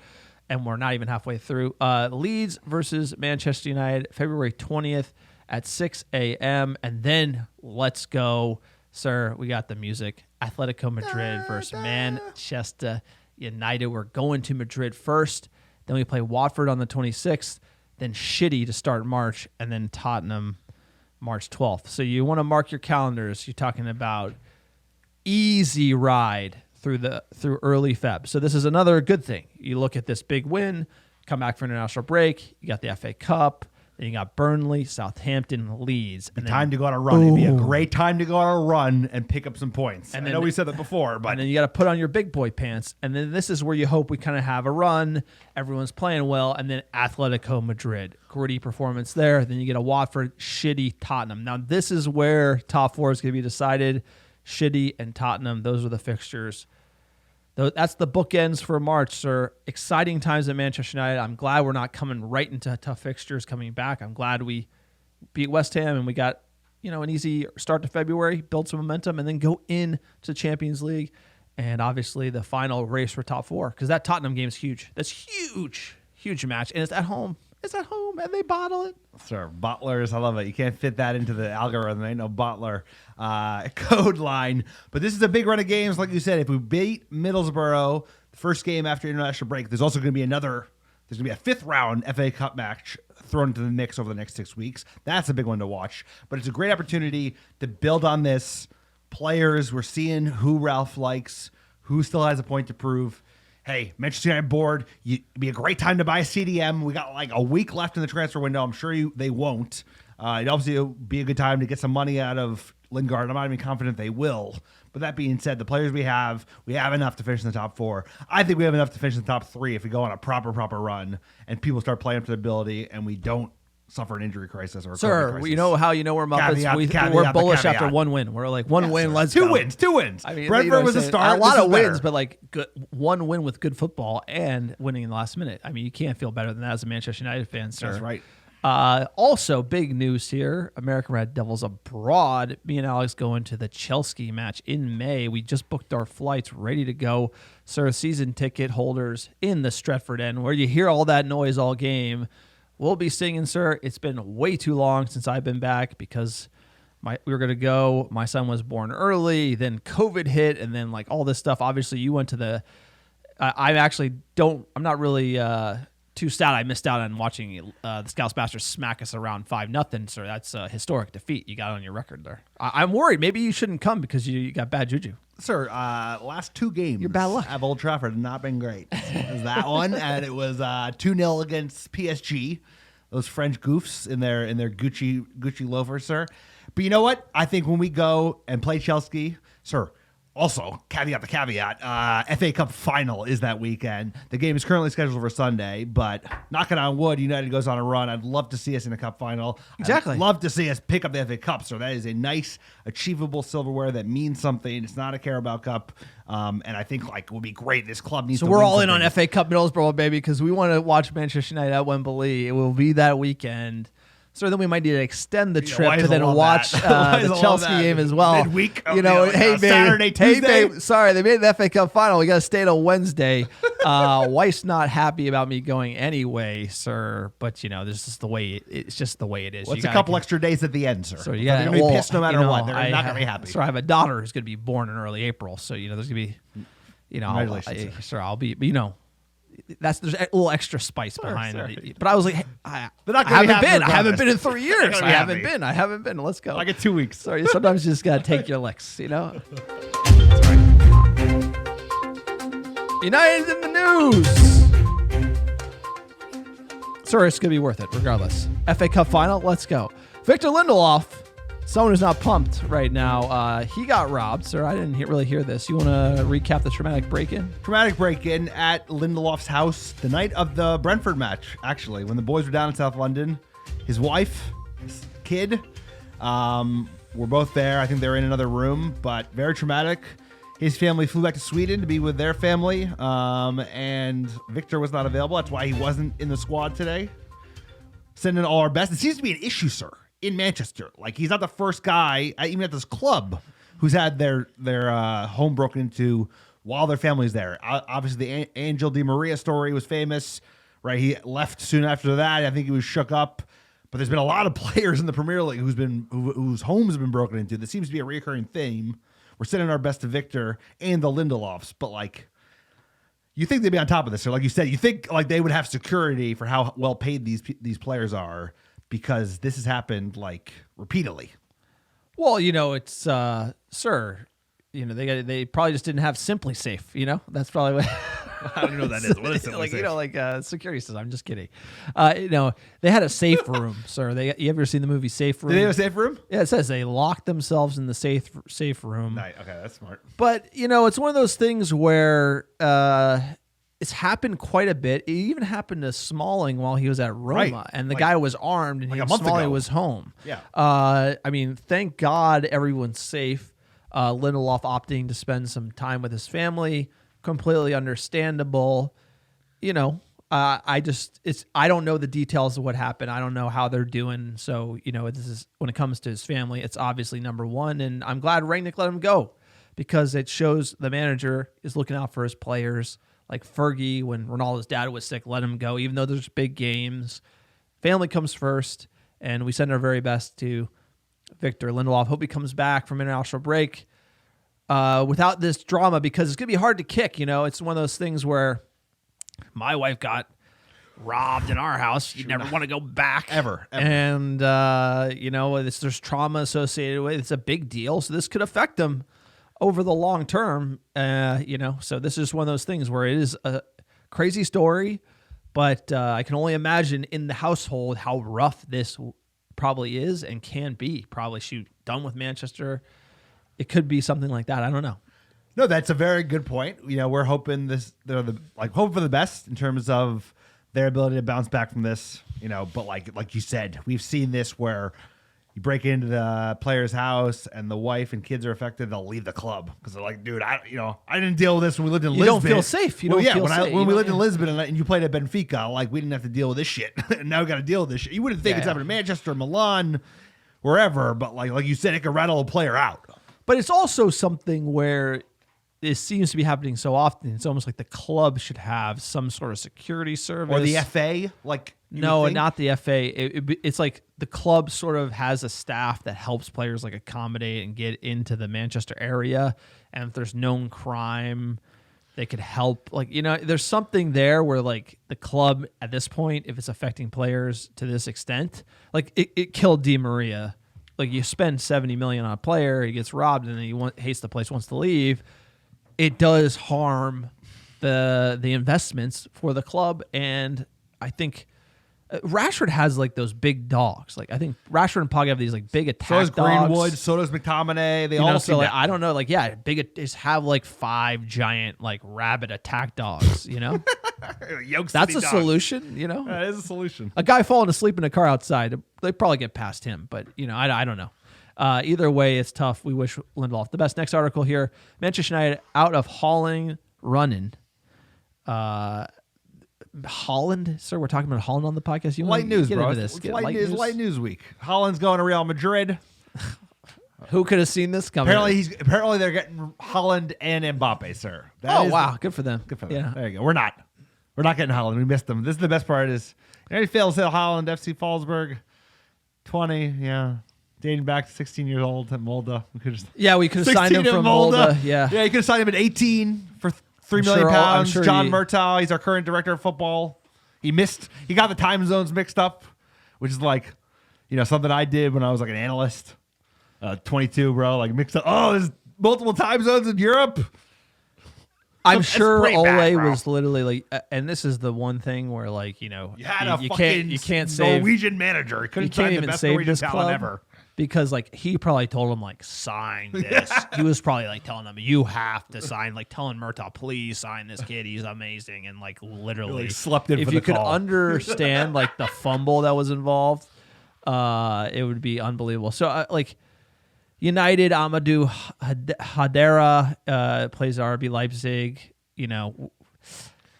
Speaker 1: and we're not even halfway through. Leeds versus Manchester United, February 20th at 6 a.m. And then let's go, sir. We got the music. Atletico Madrid versus Manchester United. We're going to Madrid first. Then we play Watford on the 26th. Then Shitty to start March, and then Tottenham March 12th. So you want to mark your calendars. You're talking about easy ride through early Feb. So this is another good thing. You look at this big win, come back for international break. You got the FA Cup. Then you got Burnley, Southampton, Leeds. And
Speaker 2: Time to go on a run. It'd be a great time to go on a run and pick up some points.
Speaker 1: And
Speaker 2: I
Speaker 1: then-
Speaker 2: know we said that before, but
Speaker 1: And then you got to put on your big boy pants. And then this is where you hope we kind of have a run. Everyone's playing well. And then Atletico Madrid. Gritty performance there. Then you get a Watford, Shitty, Tottenham. Now, this is where top 4 is going to be decided. Shitty and Tottenham. Those are the fixtures. That's the bookends for March, sir. Exciting times at Manchester United. I'm glad we're not coming right into tough fixtures coming back. I'm glad we beat West Ham and we got an easy start to February, build some momentum, and then go into the Champions League. And obviously the final race for top 4, because that Tottenham game is huge. That's huge match. And it's at home. And they bottle it.
Speaker 2: sir, Buttlers, I love it. You can't fit that into the algorithm. Ain't no Butler code line. But this is a big run of games. Like you said, if we beat Middlesbrough, the first game after international break, there's also going to be there's going to be a 5th round FA Cup match thrown into the mix over the next 6 weeks. That's a big one to watch. But it's a great opportunity to build on this. Players, we're seeing who Ralph likes, who still has a point to prove. Hey, Manchester United board, it'd be a great time to buy a CDM. We got like a week left in the transfer window. I'm sure they won't. It'd obviously be a good time to get some money out of Lingard. I'm not even confident they will. But that being said, the players we have enough to finish in the top 4. I think we have enough to finish in the top 3 if we go on a proper run and people start playing up to their ability and we don't suffer an injury crisis or a COVID
Speaker 1: Sir,
Speaker 2: crisis.
Speaker 1: you know how we're Muppets?
Speaker 2: Caveat,
Speaker 1: We're bullish
Speaker 2: caveat.
Speaker 1: after one win. We're like, one win,
Speaker 2: sir.
Speaker 1: let's
Speaker 2: Two
Speaker 1: go.
Speaker 2: wins.
Speaker 1: I mean,
Speaker 2: Brentford was a start.
Speaker 1: A lot
Speaker 2: This
Speaker 1: of
Speaker 2: is
Speaker 1: wins,
Speaker 2: better.
Speaker 1: but like one win with good football and winning in the last minute. I mean, you can't feel better than that as a Manchester United fan, sir.
Speaker 2: That's right.
Speaker 1: Also, big news here. American Red Devils abroad. Me and Alex going to the Chelsea match in May. We just booked our flights, ready to go. Sir, season ticket holders in the Stretford End, where you hear all that noise all game. We'll be singing, sir. It's been way too long since I've been back because we were going to go. My son was born early, then COVID hit, and then like all this stuff. Obviously, you went to the I'm not really too sad I missed out on watching the Scousebasters smack us around 5-0, sir. That's a historic defeat you got on your record there. I'm worried. Maybe you shouldn't come because you got bad juju.
Speaker 2: Sir, last two games
Speaker 1: You're bad luck.
Speaker 2: at Old Trafford have not been great. It was that one, and it was 2-0 against PSG. Those French goofs in their Gucci loafers, sir. But you know what? I think when we go and play Chelsea, sir, also, caveat, FA Cup final is that weekend. The game is currently scheduled for Sunday, but knocking on wood, United goes on a run. I'd love to see us in a cup final.
Speaker 1: Exactly.
Speaker 2: I'd love to see us pick up the FA Cup, so that is a nice, achievable silverware that means something. It's not a Carabao Cup, and I think like it would be great. This club needs
Speaker 1: So
Speaker 2: to
Speaker 1: we're
Speaker 2: win
Speaker 1: all in
Speaker 2: something.
Speaker 1: on FA Cup Middlesbrough, baby, because we want to watch Manchester United at Wembley. It will be that weekend. So then we might need to extend the trip to then watch the Chelsea game as well.
Speaker 2: Midweek,
Speaker 1: hey, babe,
Speaker 2: Saturday, Tuesday.
Speaker 1: Hey, babe, sorry, they made the FA Cup final. We got to stay till Wednesday. Wife's not happy about me going anyway, sir. But this is the way. It's just the way it is.
Speaker 2: Well, it's a couple extra days at the end, sir.
Speaker 1: So you
Speaker 2: They're
Speaker 1: got
Speaker 2: going to be pissed no matter what. They're not going to be happy.
Speaker 1: So I have a daughter who's going to be born in early April. So there's going to be,
Speaker 2: Congratulations,
Speaker 1: sir. I'll be, but there's a little extra spice behind it. But I was like, I haven't been in 3 years. I haven't been. Let's go.
Speaker 2: I get 2 weeks.
Speaker 1: Sorry, sometimes you just gotta take your licks, United in the news. Sorry, it's gonna be worth it regardless. FA Cup final, let's go. Victor Lindelof, someone who's not pumped right now. He got robbed, sir. I didn't really hear this. You want to recap the traumatic break-in?
Speaker 2: Traumatic break-in at Lindelof's house the night of the Brentford match, actually, when the boys were down in South London. His wife, his kid, were both there. I think they were in another room, but very traumatic. His family flew back to Sweden to be with their family, and Victor was not available. That's why he wasn't in the squad today. Sending all our best. It seems to be an issue, sir, in Manchester. Like, he's not the first guy, even at this club, who's had their home broken into while their family's there. Obviously, the Angel Di Maria story was famous, right? He left soon after that. I think he was shook up. But there's been a lot of players in the Premier League whose homes have been broken into. This seems to be a recurring theme. We're sending our best to Victor and the Lindelofs, but like, you think they'd be on top of this, or like you said, you think like they would have security for how well paid these players are, because this has happened like repeatedly.
Speaker 1: Well, it's sir. They probably just didn't have Simply Safe. That's probably what.
Speaker 2: I don't know what that is. What is Simply Safe?
Speaker 1: Security system. I'm just kidding. They had a safe room, sir. You ever seen the movie Safe Room?
Speaker 2: Did they have a safe room?
Speaker 1: Yeah, it says they locked themselves in the safe room.
Speaker 2: Nice. Okay, that's smart.
Speaker 1: But it's one of those things where it's happened quite a bit. It even happened to Smalling while he was at Roma,
Speaker 2: Right.
Speaker 1: and the guy was armed, and Smalling was home.
Speaker 2: Yeah.
Speaker 1: Thank God everyone's safe. Lindelof opting to spend some time with his family, completely understandable. I don't know the details of what happened. I don't know how they're doing. So, this is, when it comes to his family, it's obviously number one. And I'm glad Rangnick let him go, because it shows the manager is looking out for his players. Like Fergie, when Ronaldo's dad was sick, let him go, even though there's big games. Family comes first, and we send our very best to Victor Lindelof. Hope he comes back from international break without this drama, because it's going to be hard to kick. It's one of those things where my wife got robbed in our house. You never want to go back.
Speaker 2: Ever.
Speaker 1: And, there's trauma associated with it. It's a big deal. So this could affect them over the long term. So this is one of those things where it is a crazy story, but I can only imagine in the household how rough this probably is and can be. Probably done with Manchester. It could be something like that. I don't know.
Speaker 2: No, that's a very good point. We're hoping hoping for the best in terms of their ability to bounce back from this, but like you said, we've seen this where you break into the player's house and the wife and kids are affected, they'll leave the club because they're like, dude, I didn't deal with this when we lived in Lisbon.
Speaker 1: You don't feel safe.
Speaker 2: When we lived in Lisbon and you played at Benfica, like we didn't have to deal with this shit. And now we got to deal with this shit. You wouldn't think it's happening in Manchester, Milan, wherever, but like you said, it could rattle a player out.
Speaker 1: But it's also something where this seems to be happening so often. It's almost like the club should have some sort of security service.
Speaker 2: Or the FA?
Speaker 1: No, not the FA. It's like the club sort of has a staff that helps players like accommodate and get into the Manchester area. And if there's known crime, they could help. There's something there where like the club at this point, if it's affecting players to this extent, like it killed Di Maria. Like you spend $70 million on a player, he gets robbed, and then he hates the place, wants to leave. It does harm the investments for the club, and I think Rashford has like those big dogs. Like I think Rashford and Pogba have these like big attack dogs.
Speaker 2: So does Greenwood, so does McTominay. They all
Speaker 1: so like, I don't know. Like just have like 5 giant like rabid attack dogs. That's a solution.
Speaker 2: That is a solution.
Speaker 1: A guy falling asleep in a car outside, they probably get past him, but I don't know. Either way, it's tough. We wish Lindelof the best. Next article here: Manchester United out of Haaland running. Holland, sir. We're talking about Holland on the podcast.
Speaker 2: Light news, bro.
Speaker 1: This.
Speaker 2: Light news week. Holland's going to Real Madrid.
Speaker 1: Who could have seen this coming?
Speaker 2: Apparently they're getting Holland and Mbappe, sir.
Speaker 1: Wow, good for them.
Speaker 2: Good for them. Yeah. There you go. We're not getting Holland. We missed them. This is the best part. Is he fails to Holland, FC Salzburg, 20. Yeah. Dating back to 16 years old at Molde. We could
Speaker 1: have signed him from Molde. Yeah,
Speaker 2: you could have signed him at 18 for £3 million. John Murtaugh, he's our current director of football. He got the time zones mixed up, which is like, something I did when I was like an analyst. 22, bro, like mixed up. Oh, there's multiple time zones in Europe.
Speaker 1: I'm sure Ole was literally like, and this is the one thing where like, you can't save
Speaker 2: Norwegian manager. He couldn't find the best Norwegian talent ever.
Speaker 1: Because like he probably told him like sign this. He was probably like telling them you have to sign, like telling Murtaugh, please sign this kid. He's amazing, and like literally
Speaker 2: slept in.
Speaker 1: If
Speaker 2: for
Speaker 1: you
Speaker 2: the
Speaker 1: could
Speaker 2: call.
Speaker 1: understand like the fumble that was involved, it would be unbelievable. So like United, Amadou Hadera plays RB Leipzig.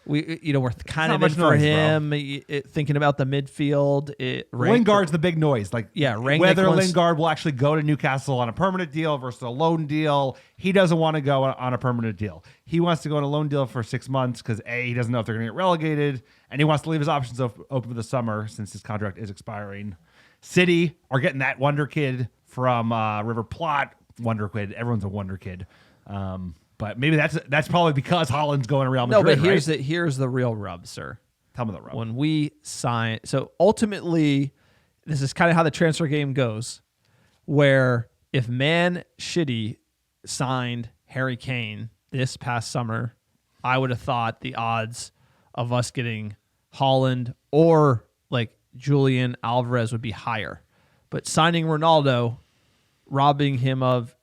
Speaker 1: We're kind of in for him. Thinking about the midfield,
Speaker 2: Lingard's the big noise. Like, whether
Speaker 1: Rangnick
Speaker 2: Lingard will actually go to Newcastle on a permanent deal versus a loan deal. He doesn't want to go on a permanent deal. He wants to go on a loan deal for 6 months because he doesn't know if they're going to get relegated, and he wants to leave his options open for the summer since his contract is expiring. City are getting that wonder kid from River Plate. Wonder kid. Everyone's a wonder kid. But maybe that's probably because Holland's going to Real Madrid.
Speaker 1: No, but here's the real rub, sir.
Speaker 2: Tell me the rub.
Speaker 1: When we sign, so ultimately, this is kind of how the transfer game goes, where if Man City signed Harry Kane this past summer, I would have thought the odds of us getting Holland or like Julian Alvarez would be higher. But signing Ronaldo, robbing him of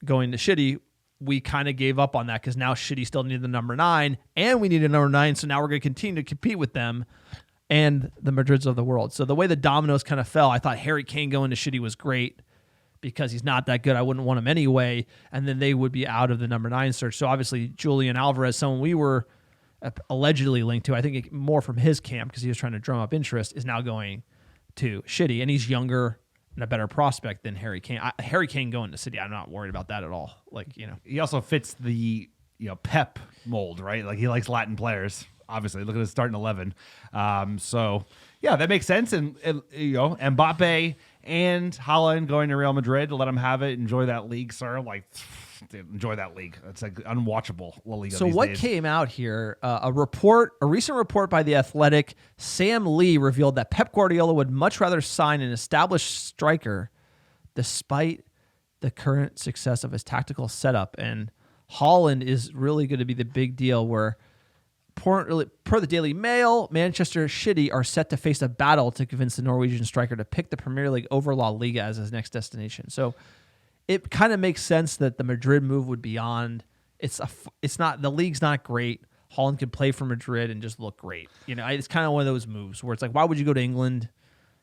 Speaker 1: going to City, we kind of gave up on that because now City still needed the number 9 and we need a number 9. So now we're going to continue to compete with them and the Madrids of the world. So the way the dominoes kind of fell, I thought Harry Kane going to City was great because he's not that good. I wouldn't want him anyway. And then they would be out of the number 9 search. So obviously Julian Alvarez, someone we were allegedly linked to, I think more from his camp because he was trying to drum up interest, is now going to City. And he's younger and a better prospect than Harry Kane. Harry Kane going to City, I'm not worried about that at all.
Speaker 2: He also fits the Pep mold, right? Like he likes Latin players. Obviously, look at his starting 11. So yeah, that makes sense. And Mbappe and Haaland going to Real Madrid to let him have it. Enjoy that league, sir. Enjoy that league. It's like unwatchable La Liga.
Speaker 1: So
Speaker 2: these
Speaker 1: what
Speaker 2: days.
Speaker 1: came out here? A recent report by the Athletic, Sam Lee revealed that Pep Guardiola would much rather sign an established striker, despite the current success of his tactical setup. And Haaland is really going to be the big deal. Where, per the Daily Mail, Manchester City are set to face a battle to convince the Norwegian striker to pick the Premier League over La Liga as his next destination. So it kind of makes sense that the Madrid move would be on. It's not, the league's not great. Haaland could play for Madrid and just look great. It's kind of one of those moves where it's like, why would you go to England,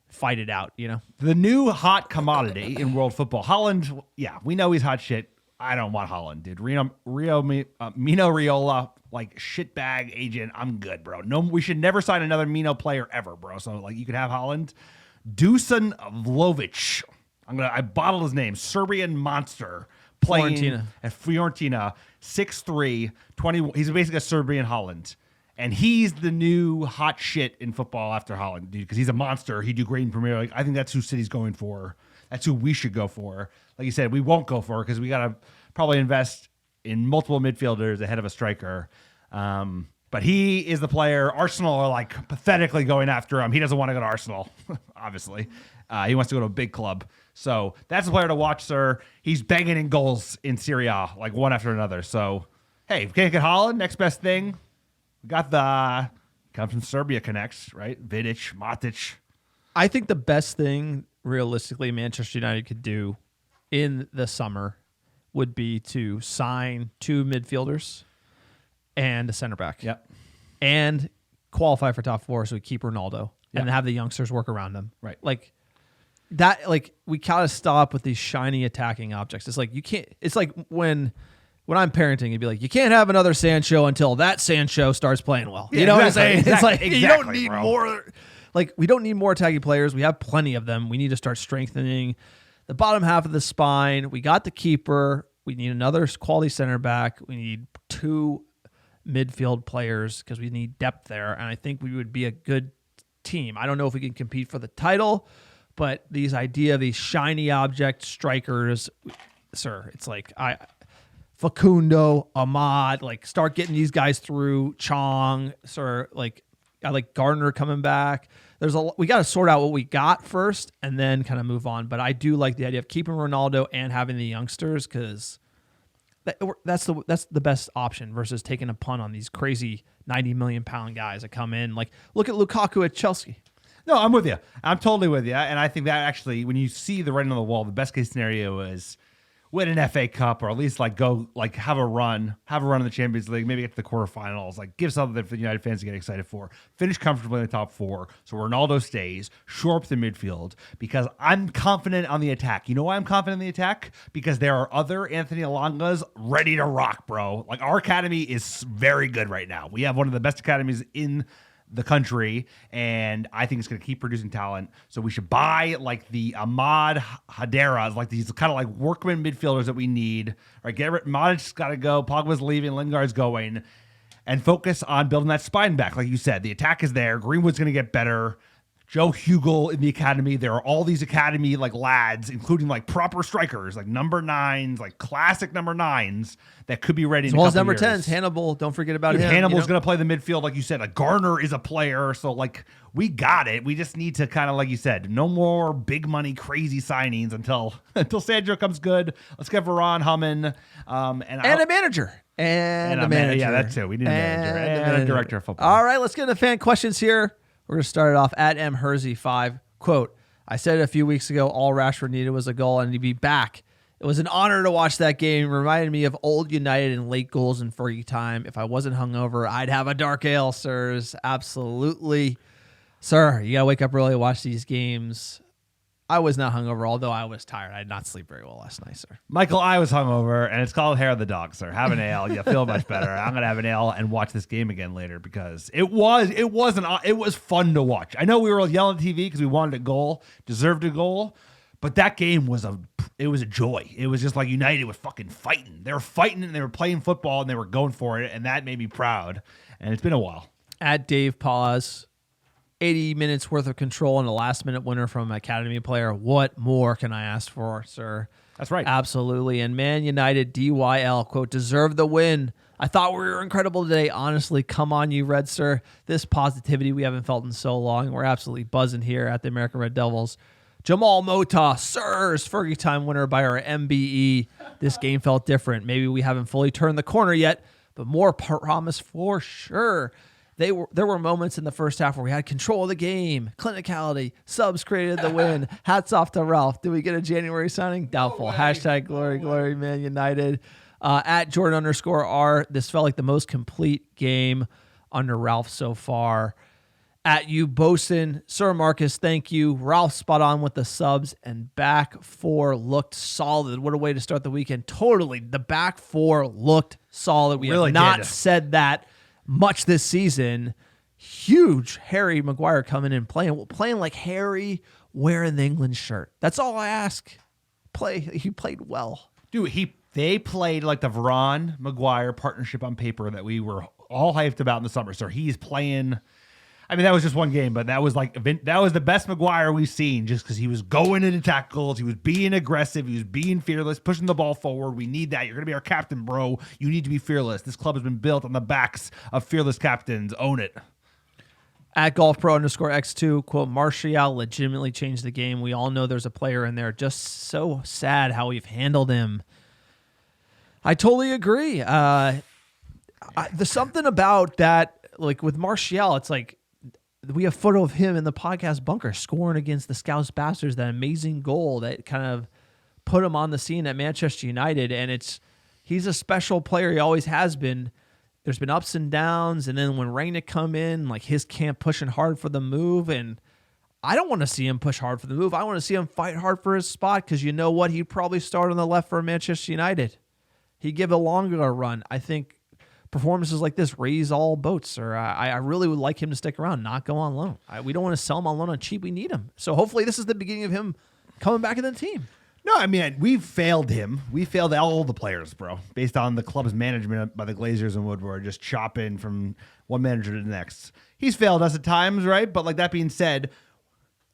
Speaker 1: fight it out?
Speaker 2: The new hot commodity in world football. Haaland, yeah, we know he's hot shit. I don't want Haaland, dude. Mino Raiola, like shitbag agent. I'm good, bro. No, we should never sign another Mino player ever, bro. So like, you could have Haaland. Dusan Vlahovic. I bottled his name. Serbian monster playing at Fiorentina. 6'3", 20. He's basically a Serbian Haaland. And he's the new hot shit in football after Haaland, dude, because he's a monster. He'd do great in Premier League. I think that's who City's going for. That's who we should go for. Like you said, we won't go for because we got to probably invest in multiple midfielders ahead of a striker. But he is the player. Arsenal are like pathetically going after him. He doesn't want to go to Arsenal, obviously. He wants to go to a big club. So that's the player to watch, sir. He's banging in goals in Serie A, like one after another. So, hey, if we can't get Haaland, next best thing. We got the comes from Serbia connects, right? Vidic, Matic.
Speaker 1: I think the best thing, realistically, Manchester United could do in the summer would be to sign 2 midfielders and a center back.
Speaker 2: Yep.
Speaker 1: And qualify for top 4 so we keep Ronaldo and have the youngsters work around him.
Speaker 2: Right.
Speaker 1: Like that, like we gotta stop with these shiny attacking objects. It's like you can't. It's like when I'm parenting, you'd be like, you can't have another Sancho until that Sancho starts playing well. You know what I'm saying? It's like you don't need more. Like we don't need more attacking players. We have plenty of them. We need to start strengthening the bottom half of the spine. We got the keeper. We need another quality center back. We need 2 midfield players because we need depth there. And I think we would be a good team. I don't know if we can compete for the title, but these shiny object strikers, sir, it's like Facundo, Ahmad, like start getting these guys through. Chong, sir, like I like Gardner coming back. We got to sort out what we got first and then kind of move on. But I do like the idea of keeping Ronaldo and having the youngsters because that's the best option versus taking a punt on these crazy 90 million pound guys that come in. Like look at Lukaku at Chelsea.
Speaker 2: No, I'm with you. I'm totally with you. And I think that actually, when you see the writing on the wall, the best case scenario is win an FA Cup or at least like go like have a run in the Champions League, maybe get to the quarterfinals, like give something for the United fans to get excited for. Finish comfortably in the top 4 so Ronaldo stays, shore up the midfield because I'm confident on the attack. You know why I'm confident in the attack? Because there are other Anthony Elangas ready to rock, bro. Like our academy is very good right now. We have one of the best academies in the country, and I think it's going to keep producing talent. So we should buy like the Ahmad Haderas, like these kind of like workman midfielders that we need. Right, Modric's got to go, Pogba's leaving, Lingard's going, and focus on building that spine back. Like you said, the attack is there. Greenwood's going to get better. Joe Hugel in the academy. There are all these academy like lads, including like proper strikers, like number 9s, like classic number 9s that could be ready.
Speaker 1: As well as number 10s, Hannibal. Don't forget about him.
Speaker 2: Hannibal's going to play the midfield, like you said. Like Garner is a player, so like we got it. We just need to kind of, like you said, no more big money crazy signings until Sandro comes good. Let's get Varane humming, and
Speaker 1: a manager. And a manager.
Speaker 2: Yeah, that too. We need a manager and a director of football.
Speaker 1: All right, let's get into fan questions here. We're going to start it off at mhersey5. Quote, I said it a few weeks ago, all Rashford needed was a goal and he'd be back. It was an honor to watch that game. It reminded me of old United and late goals in Fergie time. If I wasn't hungover, I'd have a dark ale, sirs. Absolutely. Sir, you got to wake up early to watch these games. I was not hungover, although I was tired. I did not sleep very well last night, sir.
Speaker 2: Michael, I was hungover, and it's called hair of the dog, sir. Have an ale. You feel much better. I'm going to have an ale and watch this game again later because it was fun to watch. I know we were yelling at TV because we wanted a goal, deserved a goal, but that game was a joy. It was just like United was fucking fighting. They were fighting, and they were playing football, and they were going for it, and that made me proud. And it's been a while.
Speaker 1: At Dave Pause, 80 minutes worth of control and a last-minute winner from an Academy player. What more can I ask for, sir?
Speaker 2: That's right.
Speaker 1: Absolutely. And Man United, DYL, quote, deserve the win. I thought we were incredible today. Honestly, come on, you Red, sir. This positivity we haven't felt in so long. We're absolutely buzzing here at the American Red Devils. Jamal Mota, sirs, Fergie time winner by our MBE. This game felt different. Maybe we haven't fully turned the corner yet, but more promise for sure. There were moments in the first half where we had control of the game, clinicality, subs created the win. Hats off to Ralph. Did we get a January signing? Doubtful. # glory, glory, Man United. At Jordan_R, this felt like the most complete game under Ralph so far. At you, Bosun, Sir Marcus, thank you. Ralph spot on with the subs, and back four looked solid. What a way to start the weekend. Totally. The back four looked solid. We
Speaker 2: Really
Speaker 1: have not
Speaker 2: did.
Speaker 1: said that much this season. Huge Harry Maguire coming in, playing like Harry wearing the England shirt. That's all I ask. He played well.
Speaker 2: Dude, they played like the Varane Maguire partnership on paper that we were all hyped about in the summer. So he's playing. I mean, that was just one game, but that was the best Maguire we've seen, just because he was going into tackles, he was being aggressive, he was being fearless, pushing the ball forward. We need that. You're gonna be our captain, bro. You need to be fearless. This club has been built on the backs of fearless captains. Own it.
Speaker 1: At golfpro_x2, quote, Martial legitimately changed the game. We all know there's a player in there. Just so sad how we've handled him. I totally agree. There's something about that, like with Martial, it's like we have a photo of him in the podcast bunker scoring against the Scouse Bastards, that amazing goal that kind of put him on the scene at Manchester United. And he's a special player. He always has been. There's been ups and downs, and then when Rangnick come in, like his camp pushing hard for the move, and I don't want to see him push hard for the move. I want to see him fight hard for his spot, because you know what? He'd probably start on the left for Manchester United. He'd give a longer run. I think performances like this raise all boats, or I really would like him to stick around, not go on loan. We don't want to sell him on loan on cheap. We need him. So hopefully this is the beginning of him coming back in the team.
Speaker 2: No, I mean, we've failed him. We failed all the players, bro, based on the club's management by the Glazers and Woodward, just chopping from one manager to the next. He's failed us at times, right? But like that being said,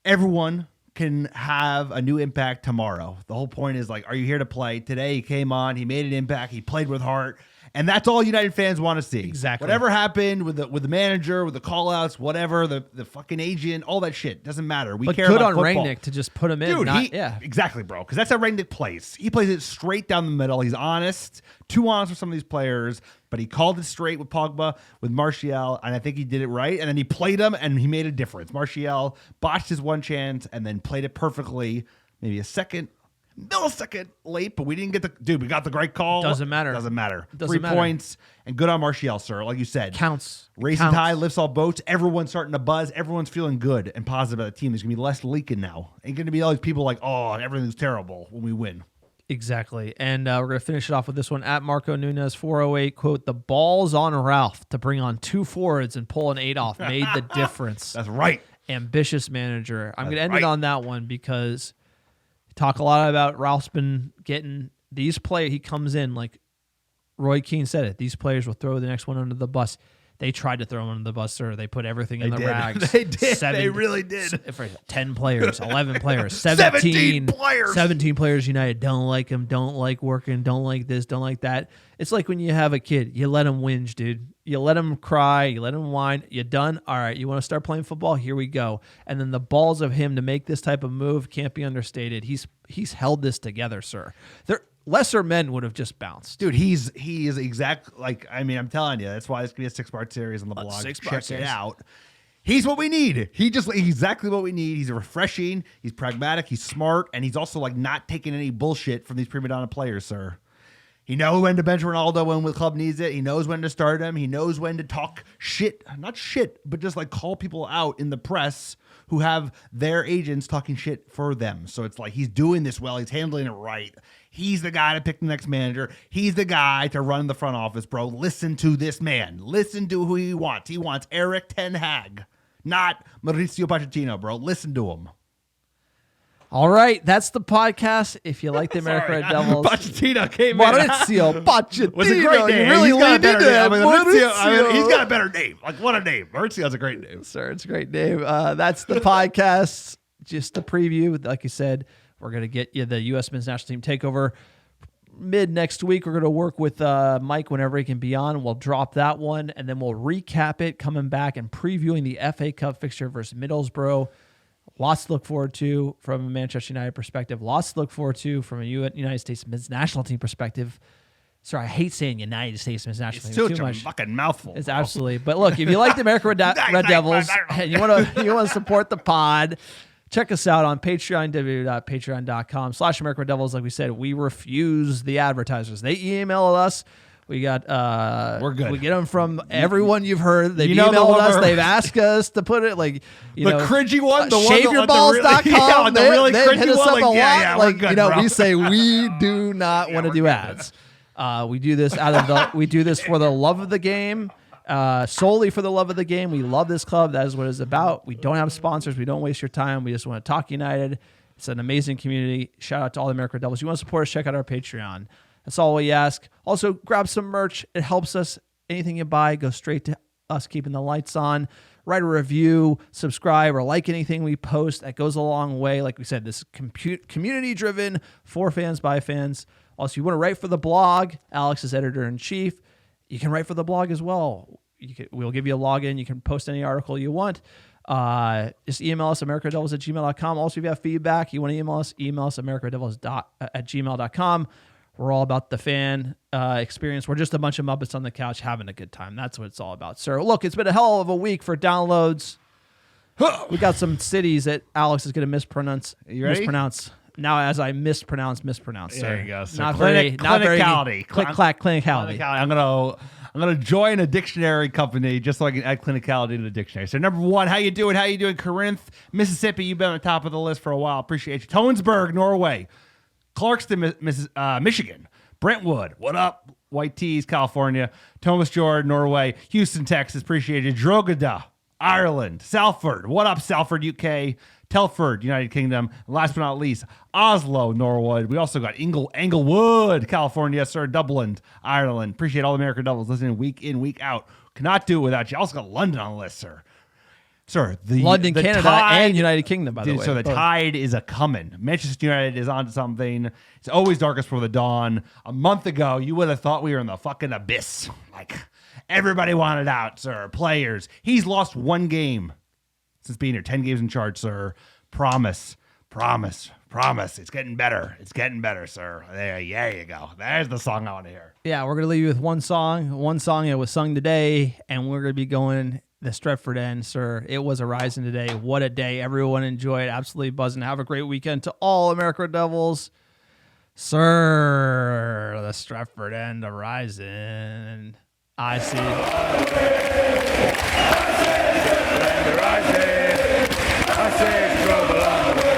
Speaker 2: everyone can have a new impact tomorrow. The whole point is, like, are you here to play? Today he came on, he made an impact, he played with heart. And that's all United fans want to see.
Speaker 1: Exactly.
Speaker 2: Whatever happened with the manager, with the call-outs, whatever, the fucking agent, all that shit, doesn't matter. We care
Speaker 1: good
Speaker 2: about
Speaker 1: on
Speaker 2: football.
Speaker 1: Rangnick to just put him in.
Speaker 2: Dude,
Speaker 1: Yeah.
Speaker 2: exactly, bro. Because that's how Rangnick plays. He plays it straight down the middle. He's honest, too honest with some of these players, but he called it straight with Pogba, with Martial, and I think he did it right. And then he played him, and he made a difference. Martial botched his one chance and then played it perfectly, maybe a millisecond late, but we didn't get we got the great call.
Speaker 1: Doesn't matter.
Speaker 2: 3 points, and good on Martial, sir. Like you said.
Speaker 1: Counts.
Speaker 2: Racing tide lifts all boats. Everyone's starting to buzz. Everyone's feeling good and positive about the team. There's going to be less leaking now. Ain't going to be all these people like, oh, everything's terrible when we win.
Speaker 1: Exactly. And we're going to finish it off with this one. At Marco Nunez 408, quote, the ball's on Ralph to bring on 2 forwards and pull an 8 off made the difference.
Speaker 2: That's right.
Speaker 1: Ambitious manager. I'm going to end it on that one, because talk a lot about Ralph's been getting these players. He comes in, like Roy Keane said it, these players will throw the next one under the bus. They tried to throw him under the bus, sir. They put everything in the rags.
Speaker 2: They did. They really did.
Speaker 1: 10 players, 11 players, 17
Speaker 2: players.
Speaker 1: 17 players United. Don't like him, don't like working, don't like this, don't like that. It's like when you have a kid. You let him whinge, dude. You let him cry. You let him whine. You done? All right, you want to start playing football? Here we go. And then the balls of him to make this type of move can't be understated. He's held this together, sir. Lesser men would have just bounced.
Speaker 2: Dude, he is exact. Like, I mean, I'm telling you, that's why it's going to be a 6-part series on the blog. Check it out. He's what we need. He's exactly what we need. He's refreshing. He's pragmatic. He's smart. And he's also like not taking any bullshit from these prima donna players, sir. He knows when to bench Ronaldo when the club needs it. He knows when to start him. He knows when to talk shit. Not shit, but just like call people out in the press who have their agents talking shit for them. So it's like he's doing this well. He's handling it right. He's the guy to pick the next manager. He's the guy to run the front office, bro. Listen to this man. Listen to who he wants. He wants Eric Ten Hag, not Mauricio Pochettino, bro. Listen to him.
Speaker 1: All right, that's the podcast. If you like the American Red Devils,
Speaker 2: Pochettino came in.
Speaker 1: Maurizio Pochettino.
Speaker 2: Was a great name.
Speaker 1: You really
Speaker 2: He's got a better name.
Speaker 1: Maurizio.
Speaker 2: He's got a better name. Like, what a name. Maurizio's a great name.
Speaker 1: Sir, it's a great name. That's the podcast. Just a preview. Like you said, we're going to get you the U.S. men's national team takeover mid next week. We're going to work with Mike whenever he can be on. We'll drop that one, and then we'll recap it, coming back and previewing the FA Cup fixture versus Middlesbrough. Lots to look forward to from a Manchester United perspective. Lots to look forward to from a United States men's national team perspective. Sorry, I hate saying United States men's national team.
Speaker 2: It's too much. Fucking mouthful.
Speaker 1: It's absolutely. But look, if you like the American Red Devils and you want to support the pod, Check us out on Patreon, www.patreon.com/American Red Devils. Like we said, we refuse the advertisers. They email us. We got
Speaker 2: we're good.
Speaker 1: We get them from everyone you've heard. They've
Speaker 2: You know the
Speaker 1: emailed
Speaker 2: one
Speaker 1: us.
Speaker 2: where-
Speaker 1: They've asked us to put it like
Speaker 2: The cringy one, the one that-
Speaker 1: ShaveYourballs.com.
Speaker 2: yeah, like the really
Speaker 1: They've
Speaker 2: cringy
Speaker 1: hit us
Speaker 2: one,
Speaker 1: up
Speaker 2: like,
Speaker 1: a lot.
Speaker 2: yeah, we're
Speaker 1: like
Speaker 2: good,
Speaker 1: you know,
Speaker 2: bro.
Speaker 1: we say we do not want to do ads. We do this we do this for the love of the game. Solely for the love of the game. We love this club. That is what it's about. We don't have sponsors. We don't waste your time. We just want to talk United. It's an amazing community. Shout out to all the American Red Devils. You want to support us, check out our Patreon. That's all we ask. Also, grab some merch. It helps us. Anything you buy goes straight to us keeping the lights on. Write a review, subscribe, or like anything we post. That goes a long way. Like we said, this is community-driven, for fans, by fans. Also, you want to write for the blog. Alex is editor-in-chief. You can write for the blog as well. We'll give you a login. You can post any article you want. Just email us, americadevils@gmail.com. Also, if you have feedback, you want to email us americadevils@gmail.com. We're all about the fan experience. We're just a bunch of Muppets on the couch having a good time. That's what it's all about, sir. Look, it's been a hell of a week for downloads. We got some cities that Alex is going to mispronounce.
Speaker 2: You ready?
Speaker 1: Mispronounce. Now, as I mispronounce, sir.
Speaker 2: There you go. So
Speaker 1: Not very
Speaker 2: clinicality.
Speaker 1: Clinicality.
Speaker 2: I'm gonna join a dictionary company just so I can add clinicality to the dictionary. So number one, how you doing? How you doing? Corinth, Mississippi. You've been on the top of the list for a while. Appreciate you. Tonesburg, Norway. Clarkston, Michigan. Brentwood, what up? White Tees, California. Thomas Jordan, Norway. Houston, Texas. Appreciate you. Drogheda, Ireland. Salford, what up? Salford, UK. Telford, United Kingdom. And last but not least, Oslo, Norwood. We also got Englewood, California. Yes, sir. Dublin, Ireland. Appreciate all the American Devils listening week in, week out. Cannot do it without you. Also got London on the list, sir. Sir,
Speaker 1: London,
Speaker 2: the
Speaker 1: Canada, and United Kingdom, by the way.
Speaker 2: So the
Speaker 1: Both.
Speaker 2: tide is a-coming. Manchester United is on to something. It's always darkest before the dawn. A month ago, you would have thought we were in the fucking abyss. Like, everybody wanted out, sir. Players. He's lost one game since being here. 10 games in charge, sir. Promise. It's getting better. It's getting better, sir. There you go. There's the song I want to hear.
Speaker 1: Yeah, we're going to leave you with one song that was sung today, and we're going to be going the Stretford end, sir. It was a rising today. What a day. Everyone enjoyed. Absolutely buzzing. Have a great weekend to all American Devils. Sir, the Stretford end a rising. I see.
Speaker 9: I say it's trouble on the